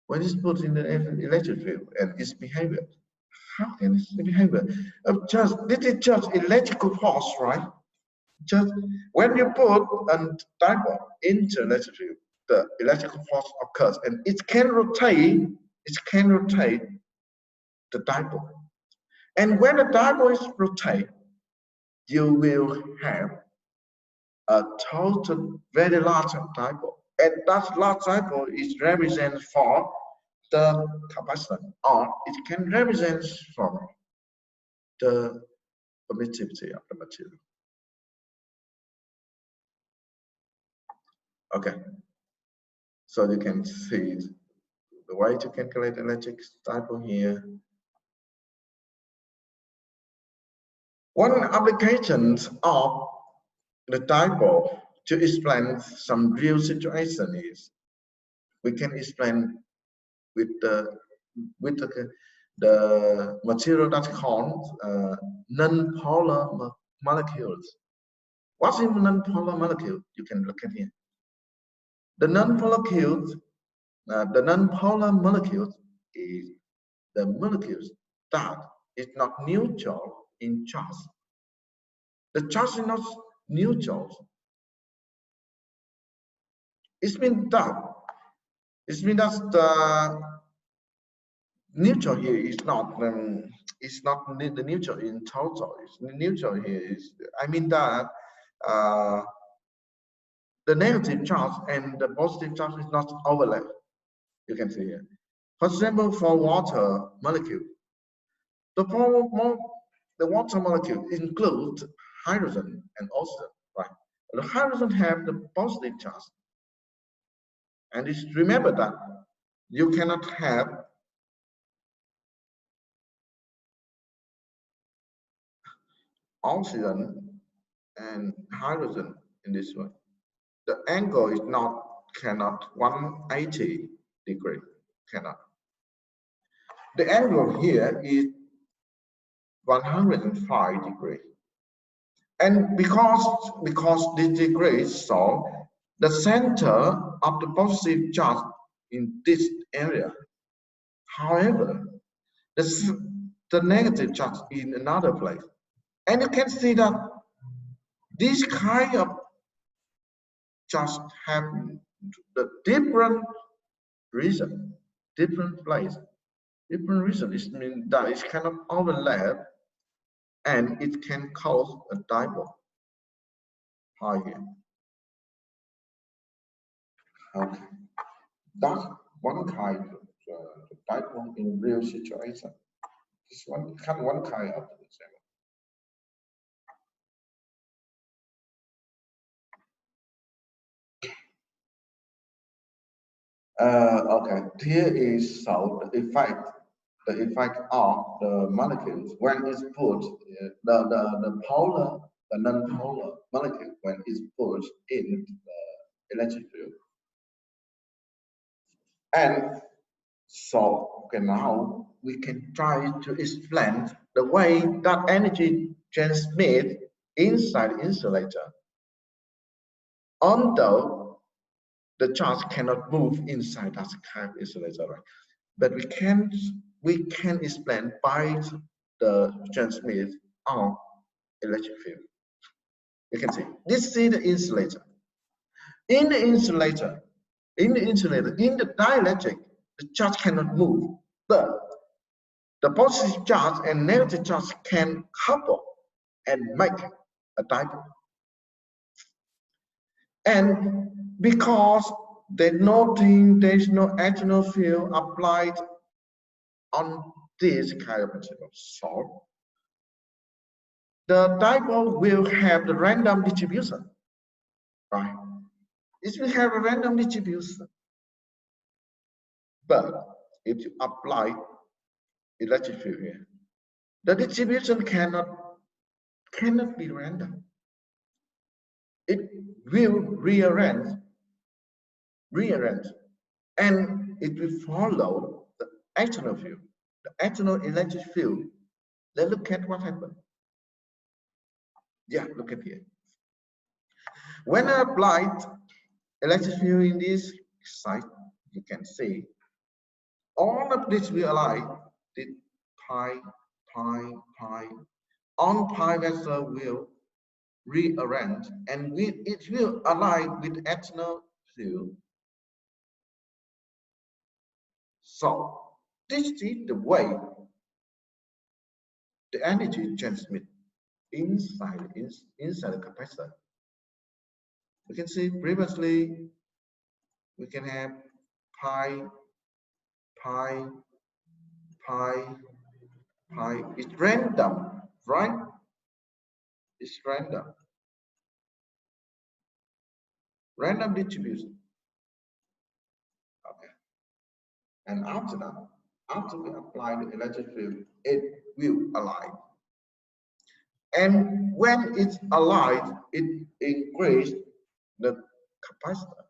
when it's put in the electric field and its behavior. How can it's the behavior? This is just electrical force, right? Just when you put a dipole into electric field, the electrical force occurs and it can rotate the dipole. And when the dipole is rotate, you will have a total very large dipole. And that large dipole is represented for the capacitance, or it can represent for the permittivity of the material. Okay, so you can see the way to calculate electric dipole here. One application of the dipole to explain some real situation is we can explain with the material that called non-polar molecules. What's a non-polar molecule? You can look at here. The non-polar molecules is the molecules that is not neutral in charge. The charge is not neutral. It means that the neutral here is not the neutral in total. It's neutral here is, I mean that the negative charge and the positive charge is not overlap. You can see here. For example, for water molecule, the water molecule includes hydrogen and oxygen, right? The hydrogen have the positive charge, and remember that you cannot have oxygen and hydrogen in this way. The angle is cannot 180 degree, cannot. The angle here is 105 degree. And because this degree is so, the center of the positive charge in this area. However, the negative charge in another place. And you can see that this kind of charge have the different reason, different place, different reason. It means that it cannot overlap and it can cause a dipole. Hi here. Okay. That's one kind of dipole in real situation. This one kind of example. Okay, here is so the effect of the molecules when it's put the non-polar molecule when it's put in the electric field. And so okay, now we can try to explain the way that energy transmit inside the insulator, although the charge cannot move inside that kind of insulator, right? But we can explain by the transmit of electric field. You can see this is the insulator. In the dielectric, the charge cannot move, but the positive charge and negative charge can couple and make a dipole. And because there's no external field applied on this kind of material, so the dipole will have the random distribution, right? It will have a random distribution. But if you apply electric field here, the distribution cannot be random. it will rearrange, and it will follow the external field, the external electric field. Let's look at what happened. Yeah, look at here. When I applied electric field in this site, you can see all of this will align. This pi. On pi vector will rearrange, and it will align with external field. So this is the way the energy transmit inside the capacitor. You can see previously we can have pi. It's random, right? It's random distribution. Okay. And after that, after we apply the electric field, it will align. And when it's aligned, it increases the capacitor.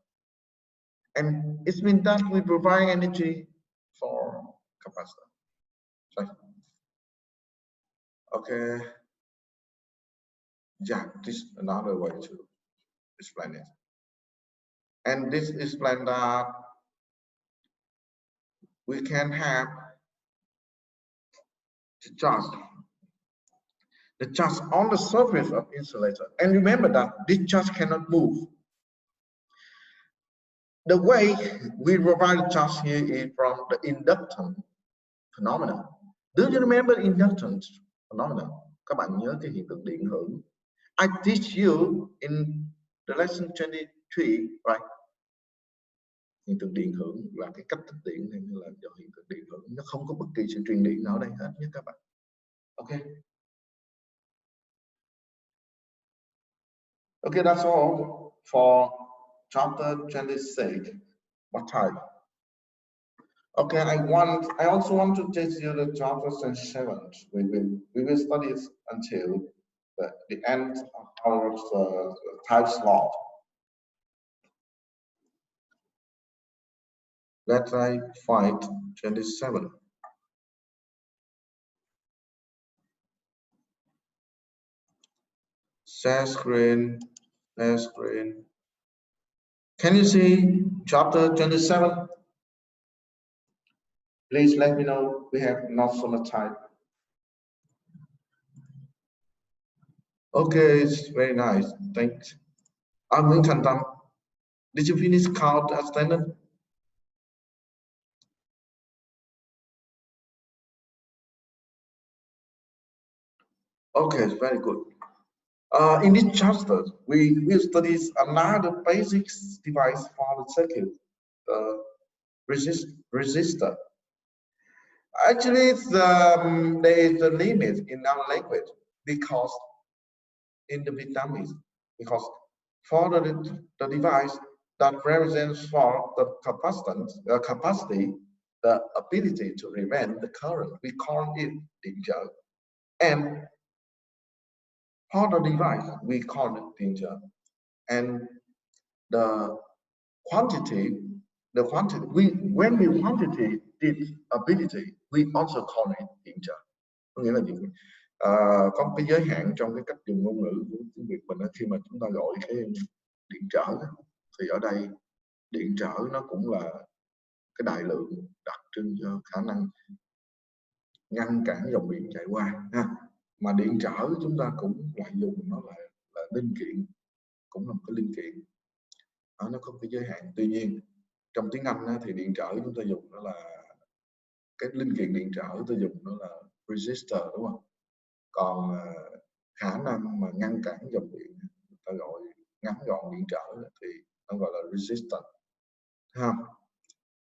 And it means that we provide energy for capacitor. Right? Okay. Yeah, this is another way to explain it. And this explains that we can have the charge on the surface of insulator. And remember that this charge cannot move. The way we provide the charge here is from the inductance phenomenon. Do you remember inductance phenomenon? Các bạn nhớ cái hiện tượng điện hưởng. I teach you in the lesson 23, right? Hiện tượng điện hưởng là cái cách tích điện nên là do hiện tượng điện hưởng, nó không có bất kỳ sự truyền điện nào ở đây hết nhé các bạn. Okay. Okay, that's all for chapter 26. What type? Okay, I also want to teach you the chapter 27. We will study it until the end of our type slot. Let's try find 27. Share screen. Can you see chapter 27? Please let me know. We have not so much time. Okay, it's very nice. Thanks. I'm Nguyễn Thành Tâm. Did you finish count attendance? Okay, very good. In this chapter, we will study another basic device for the circuit, the resistor. Actually, there is a limit in our language because in the Vietnamese, because for the device that represents for the capacity, the ability to prevent the current, we call it điện trở. And for the device, we call it điện trở. And the quantity, when we quantity this ability, we also call it điện trở. Có nghĩa là gì? Có cái giới hạn trong cái cách dùng ngôn ngữ của tiếng Việt mình khi mà chúng ta gọi cái điện trở thì ở đây điện trở nó cũng là cái đại lượng đặc trưng cho khả năng ngăn cản dòng điện chạy qua ha. Mà điện trở chúng ta cũng lại dùng nó là linh kiện, cũng là một cái linh kiện nó có cái giới hạn. Tuy nhiên trong tiếng Anh thì điện trở chúng ta dùng nó là cái linh kiện điện trở tôi dùng nó là resistor, đúng không? Còn khả năng mà ngăn cản dòng điện ta gọi ngắn gọn điện trở thì nó gọi là resistor ha.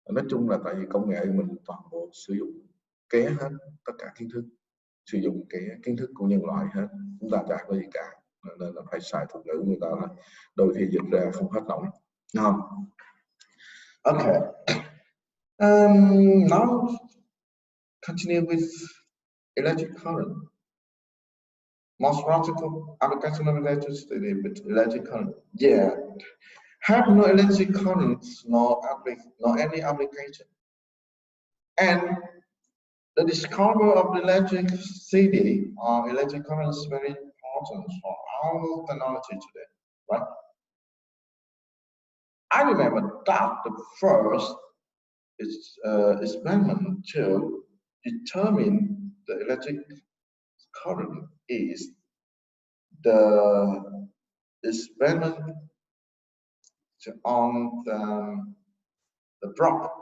Nói chung là tại vì công nghệ mình toàn bộ sử dụng ké hết, tất cả kiến thức sử dụng cái kiến thức của nhân loại hết, chúng ta chả có gì cả, nên là phải xài thuật ngữ người ta là đôi khi dịch ra không hết nổi, không? Okay. Now continue with electric current. most practical application of electricity with electric current. Yeah, have no electric currents, no any application. And the discovery of the electricity or electric current is very important for our technology today, right? I remember that the first experiment to determine the electric current is the experiment on the drop.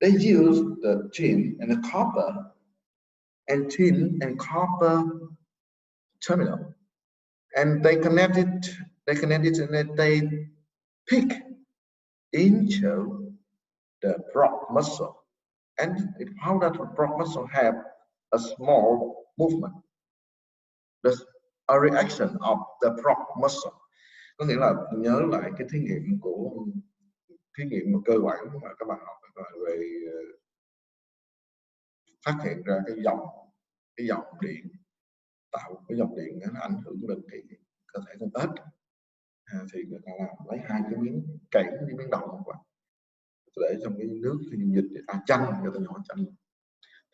They use the tin and the copper and tin and copper terminal, and they connect it and then they pick into the prop muscle. And how does the prop muscle have a small movement? There's a reaction of the prop muscle. Có nghĩa là nhớ lại cái thí nghiệm mà cơ bản mà các bạn học về phát hiện ra cái dòng điện, tạo cái dòng điện nó ảnh hưởng lên cái cơ thể con ếch. Thì người ta làm lấy hai cái miếng kẽm với miếng đồng và để trong cái nước dịch chanh, người ta nhỏ chanh,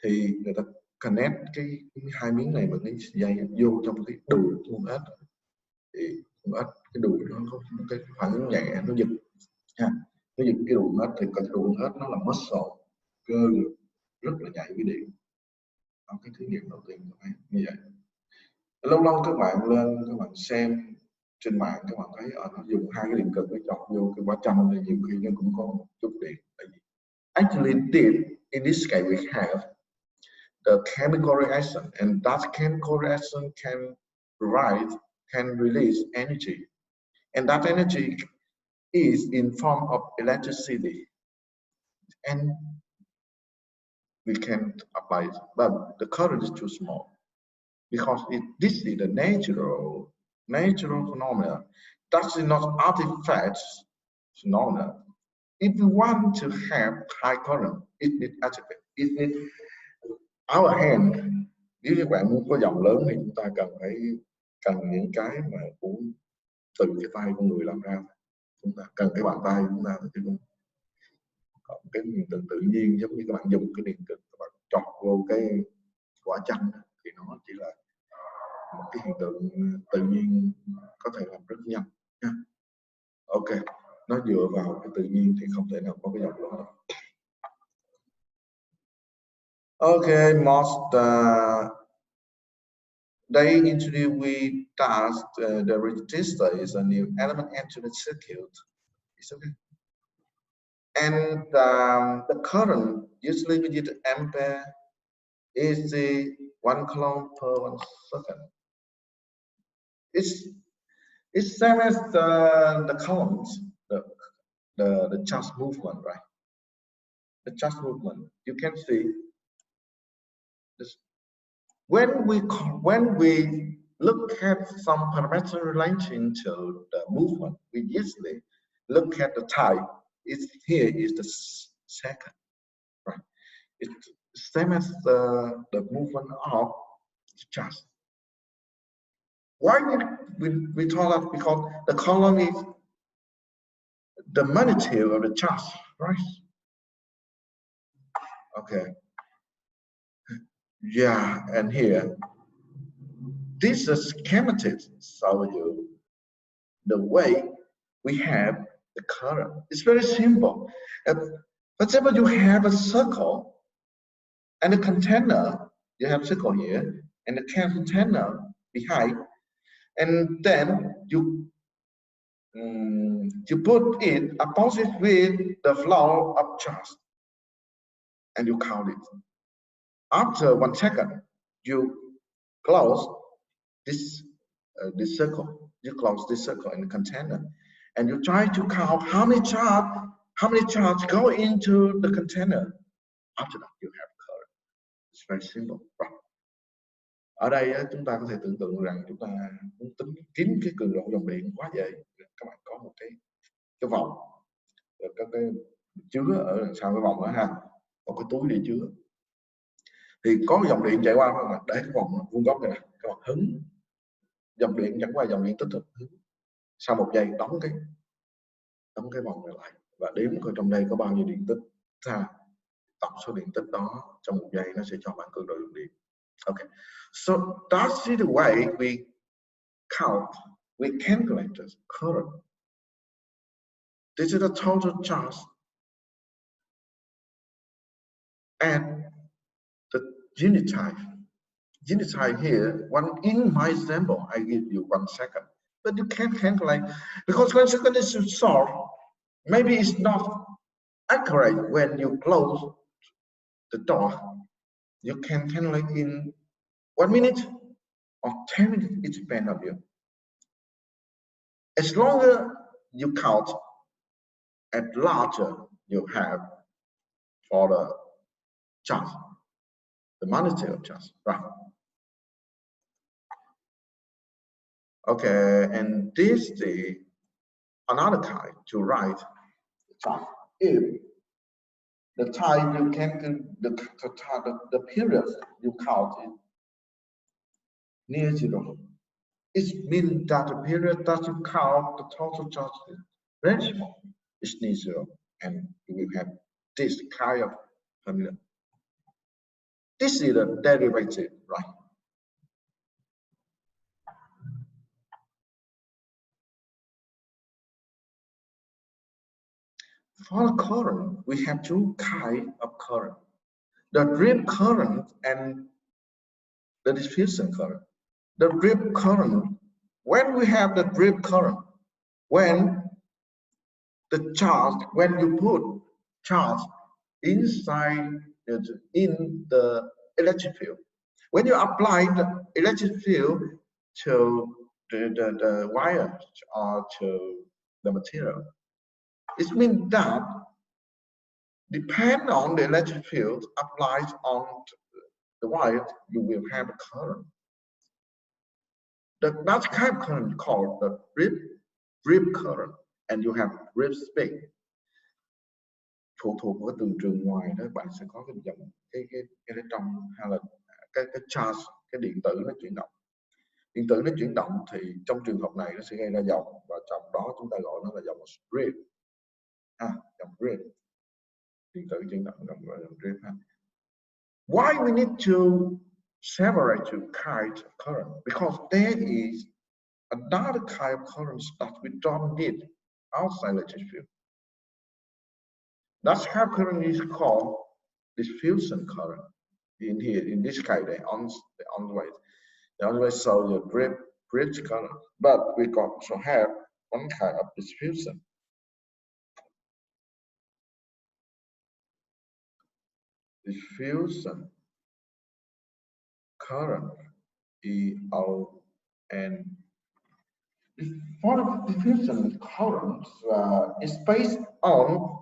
thì người ta connect cái hai miếng này bằng cái dây vô trong cái đùi của con ếch, thì con ếch cái đùi nó có cái phản ứng nhẹ, nó giật nó giật cái đùi con ếch, thì cái đùi con ếch nó là muscle, cơ rất là nhạy với điện. Đó, cái thí nghiệm đầu tiên như vậy. Lâu lâu các bạn lên các bạn xem trên mạng, các bạn thấy nó dùng hai cái điện cực để chọc vô cái quả chanh, thì nhiều khi nó cũng có một chút điện. Actually in this case we have the chemical reaction, and that chemical reaction can release energy, and that energy is in form of electricity, and we can apply it, but the current is too small because this is the natural phenomena. That is not artifact phenomena. If we want to have high current, it needs artifact. It needs our hand. Nếu các bạn muốn có dòng lớn thì chúng ta cần những cái mà cũng từ cái tay con người làm ra. Chúng ta cần cái bàn tay chúng ta, chứ không còn cái hiện tượng tự nhiên giống như các bạn dùng cái điện cực các bạn chọc vô cái quả chanh thì nó chỉ là một cái hiện tượng tự nhiên có thể làm rất nhanh nha. Ok, nó dựa vào cái tự nhiên thì không thể nào có cái dòng lớn đâu. Okay, most they introduce we task the resistor is a new element into the circuit. It's okay. And the current usually we use ampere is the 1 coulomb per 1 second. It's same as the columns, the charge movement, right? The charge movement. You can see this when we look at some parameter relating to the movement. We usually look at the time. Here is the second, right? It's same as the movement of the charge. Why we talk that? Because the column is the magnitude of the charge, right? Okay. Yeah, and here, this is schematic show you the way we have the current. It's very simple. For example, you have a circle and a container. You have circle here and the container behind, and then you put it opposite with the flow of charge, and you count it. After 1 second, you close this circle. You close this circle in the container, and you try to count how many charge go into the container. After that, you have current. It's very simple. Right? Ở đây chúng ta có thể tưởng tượng rằng chúng ta muốn kiếm cái cường độ dòng điện quá dễ. Các bạn có một cái vòng, các cái chứa ở đằng sau cái vòng đó ha, một cái túi để chứa. thì có dòng điện chạy qua mà để cái vòng vuông góc này nè, các bạn hứng dòng điện dẫn qua dòng điện tích cực, sau một giây đóng cái vòng này lại và đếm coi trong đây có bao nhiêu điện tích ra, tổng số điện tích đó trong một giây nó sẽ cho bạn cường độ lượng điện. Okay, so that's the way we count, we calculate the current. This is the total charge at the unit time. Unit time here, in my example, I give you 1 second, but you can't calculate because 1 second is short. Maybe it's not accurate when you close the door. You can calculate in 1 minute or 10 minutes, it depends on you. As longer you count, as larger you have for the charge, the monetary charge, right? Okay, and this is another kind to write the charge. If the time you can the period you count is near zero, it means that the period that you count the total charge is very small, it's near zero, and you will have this kind of formula. This is the derivative, right? For current, we have two kinds of current: the drip current and the diffusion current. The drip current, when we have the drip current, when the charge, when you put charge inside in the electric field, when you apply the electric field to the wire or to the material, it means that depend on the electric field applied on the wire, you will have a current. That kind of current called the drip current, and you have drip speed. Phụ thuộc vào từ trường ngoài đó, bạn sẽ có cái dòng cái trong hay là cái charge, cái điện tử nó chuyển động. Điện tử nó chuyển động thì trong trường hợp này nó sẽ gây ra dòng, và trong đó chúng ta gọi nó là dòng drip. Dòng drip. Điện tử chuyển động dòng drip. Why we need to separate two kinds of current? Because there is another kind of current that we don't need outside electric field. That kind of current is called diffusion current. In here, in this case, they always show the bridge current, but we also have one kind of diffusion. Diffusion current, EON. For the diffusion current is based on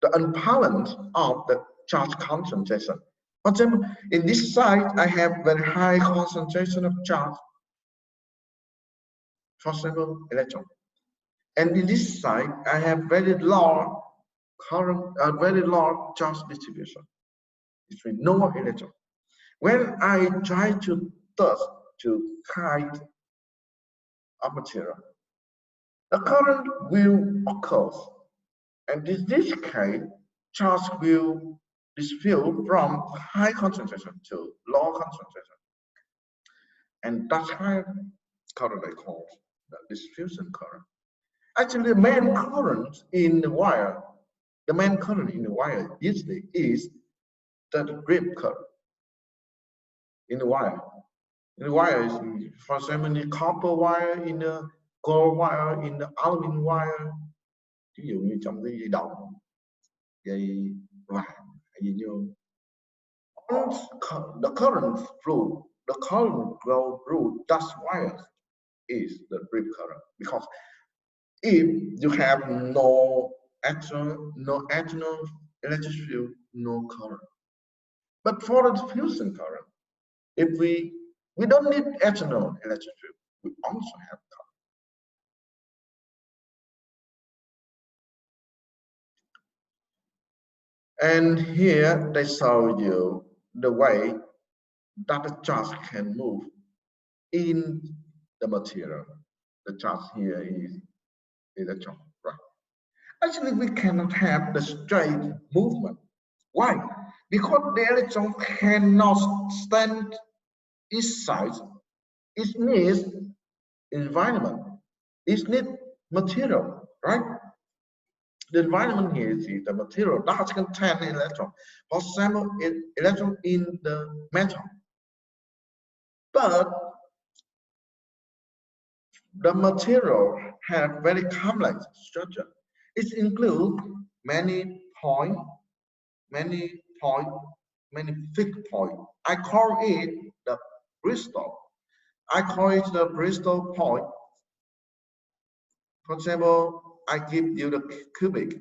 the imbalance of the charge concentration. For example, in this side, I have very high concentration of charge, for example, electron. And in this side, I have very low current, very low charge distribution. It's with no electron. When I try to touch to hide a material, the current will occur. And in this case, charge will distribute from high concentration to low concentration. And that's high current I call the diffusion current. Actually, the main current in the wire, usually is the drip current in the wire. In the wire is, for example, in the copper wire, in the gold wire, in the aluminum wire. Ví dụ như trong cái dây đồng, dây vàng, dây nhôm. The current flow through that wire is the drip current, because if you have no external electric field, no current. But for the diffusion current, if we don't need external electric field, we also have current. And here they show you the way that the charge can move in the material. The charge here is electron, right? Actually, we cannot have the straight movement. Why? Because the electron cannot stand its size. It needs environment. It needs material, right? The environment here is the material that contains electron. For example, electron in the metal. But the material has very complex structure. It includes many points, many fixed points. I call it the Bristol. I call it the Bristol point. For example, I give you the cubic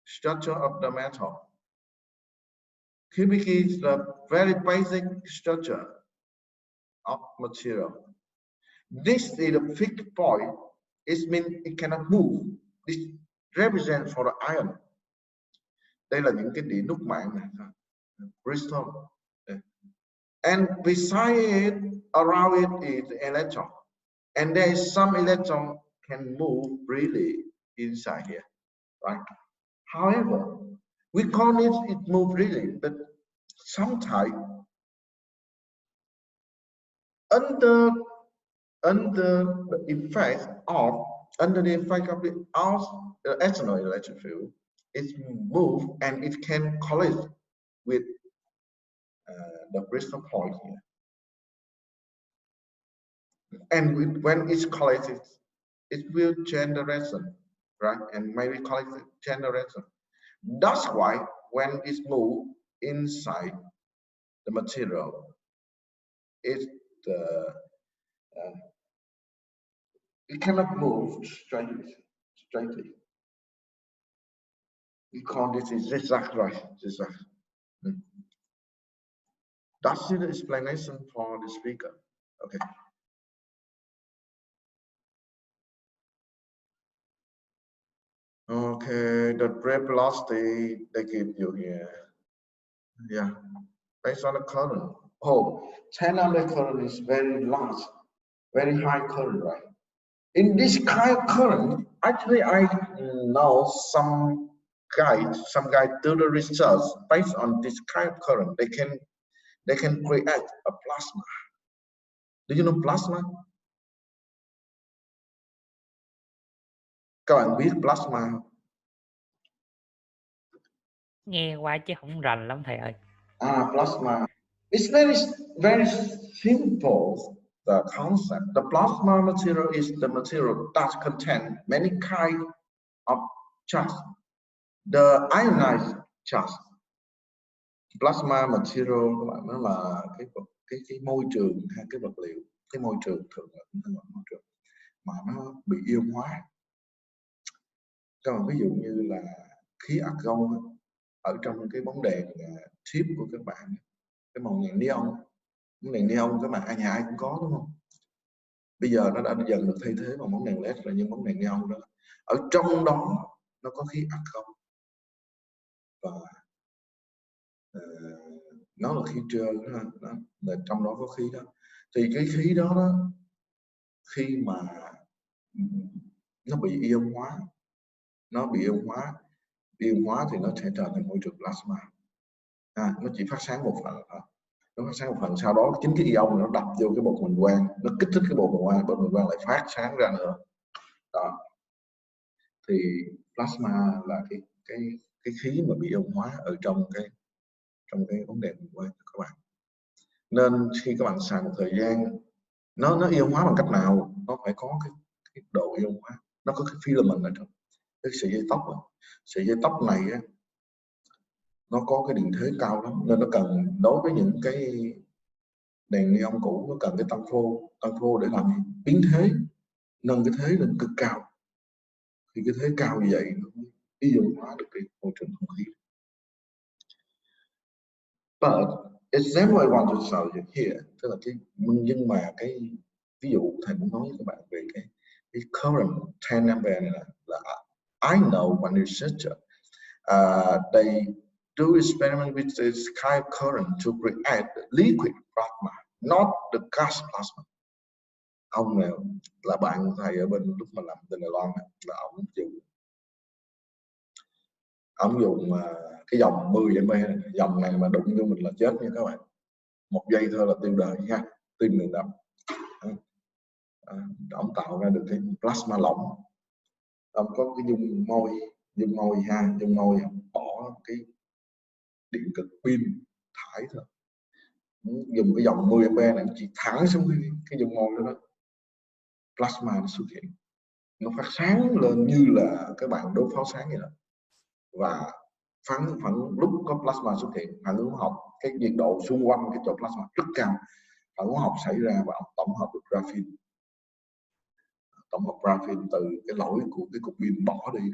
structure of the metal. Cubic is the very basic structure of material. This is the fixed point. It means it cannot move. This represents for the iron. Đây là những cái địa nút mạng này. Bristol. And beside it, around it is the electron. And there is some electron can move freely inside here, right? However, we call it move freely, but sometimes under the effect of the external electric field, it moves and it can collide with the Bristol point here. And when it's collected, it will generate, right? And maybe collected generation. That's why when it's moved inside the material, it cannot move straightly. We call this is zigzag, right? Zigzag. That's the explanation for the speaker. Okay. Okay, the break velocity they give you here. Yeah, based on the current. Oh, 10 ampere current is very large, very high current, right? In this kind of current, actually, I know some guy do the research based on this kind of current. They can create a plasma. Do you know plasma? Các bạn biết plasma không? Nghe qua chứ không rành lắm thầy ơi. Plasma. It's very simple. The concept. The plasma material is the material that contains many kinds of charge. The ionized charge. Plasma material các bạn, nó là cái môi trường hay cái vật liệu, cái môi trường thường là môi trường mà nó bị ion hóa. Các bạn ví dụ như là khí argon ở trong cái bóng đèn chip của các bạn, cái màu đèn neon, các bạn nhà ai cũng có đúng không? Bây giờ nó đã dần được thay thế bằng bóng đèn led là những bóng đèn neon đó. Ở trong đó nó có khí argon và nó là khí trơn đó, là trong đó có khí đó. Thì cái khí đó, khi mà nó bị ion hóa, thì nó sẽ trở thành môi trường plasma. Nó chỉ phát sáng một phần thôi. Nó phát sáng một phần, sau đó chính cái ion nó đập vô cái bột huỳnh quang, nó kích thích cái bột huỳnh quang lại phát sáng ra nữa. Đó. Thì plasma là cái khí mà bị ion hóa ở trong cái bóng đèn huỳnh quang các bạn. Nên khi các bạn xài một thời gian, nó ion hóa bằng cách nào? Nó phải có cái độ ion hóa, nó có cái filament ở trong cái sợi dây tóc. Sợi dây tóc này nó có cái điện thế cao lắm, nên nó cần, đối với những cái đèn neon cũ, nó cần cái tăng phô để làm gì? Biến thế, nâng cái thế lên cực cao. Thì cái thế cao như vậy nó mới ion hóa được cái môi trường không khí. But example I want to show you here, tức là nhưng mà cái ví dụ thầy muốn nói với các bạn về cái current 10 ampere này là I know one researcher they do experiment with the sky current to create liquid plasma, not the gas plasma. Ông này là bạn thầy ở bên lúc mà làm bên Đài Loan là ông dùng cái dòng 10 mA này. Dòng này mà đụng vô mình là chết nha các bạn, một giây thôi là tiêu đời nha, tim ngừng đập. Ông tạo ra được cái plasma lỏng. Ông có cái dung môi ha, dung môi bỏ cái điện cực pin thải thôi, dùng cái dòng 10 mA này chỉ thẳng xuống cái dung môi đó, plasma nó xuất hiện, nó phát sáng lên như là các bạn đốt pháo sáng vậy đó. Và phản lúc có plasma xuất hiện, phản ứng hóa học, cái nhiệt độ xung quanh cái chỗ plasma rất cao, phản ứng hóa học xảy ra và tổng hợp được graphene, tổng hợp graphene từ cái lỗi của cái cục pin bỏ đi.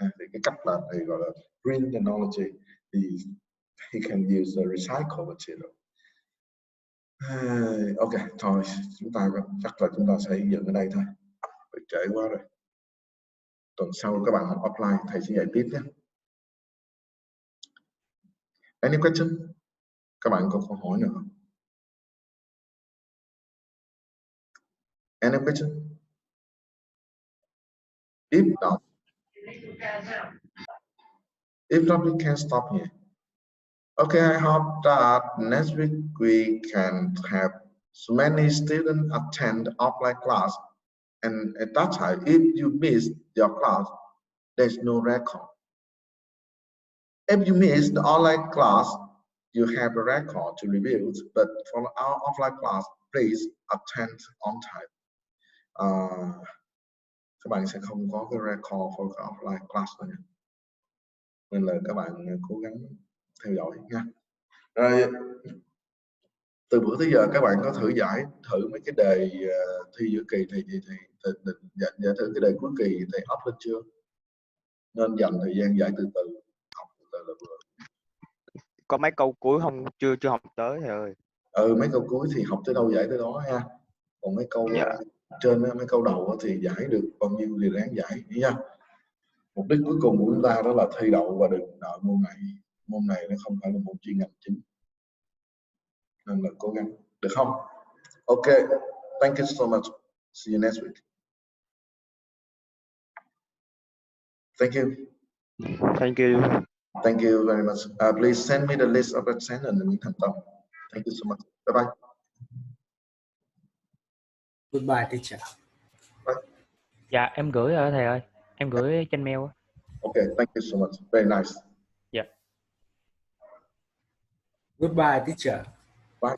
Thì cái cách làm này gọi là green technology, thì he can use the recycled material. Ok, thôi chúng ta chắc là chúng ta sẽ dừng ở đây thôi, trễ quá rồi. Tuần sau các bạn học offline thầy sẽ dạy tiếp nhé. Any question? Các bạn có câu hỏi nữa không? Any question? If not, we can stop here. Okay, I hope that next week we can have so many students attend offline class, and at that time, if you miss your class, there's no record. If you miss the online class, you have a record to review, but for our offline class, please attend on time. Các bạn sẽ không có cái record for the offline class nữa nha. Nên là các bạn cố gắng theo dõi nha. Rồi, từ bữa tới giờ các bạn có thử mấy cái đề thi giữa kỳ thì giải thử cái đề cuối kỳ thầy up lên chưa? Nên dành thời gian giải từ từ, học từ từ là vừa. Có mấy câu cuối chưa học tới thầy ơi. Mấy câu cuối thì học tới đâu giải tới đó ha. Còn mấy câu trên mấy câu đầu thì giải được bao nhiêu thì ráng giải nha. Mục đích cuối cùng của chúng ta đó là thi đậu và đừng nợ môn này. Môn này nó không phải là môn chuyên ngành chính, nên là cố gắng, được không? Ok, thank you so much. See you next week. Thank you. Thank you. Thank you very much. Please send me the list of attendance in Thành Tâm. Thank you so much. Bye bye. Goodbye teacher. Bye. Dạ em gửi rồi thầy ơi, em gửi trên mail. Okay, thank you so much. Very nice. Dạ. Goodbye teacher. Bye.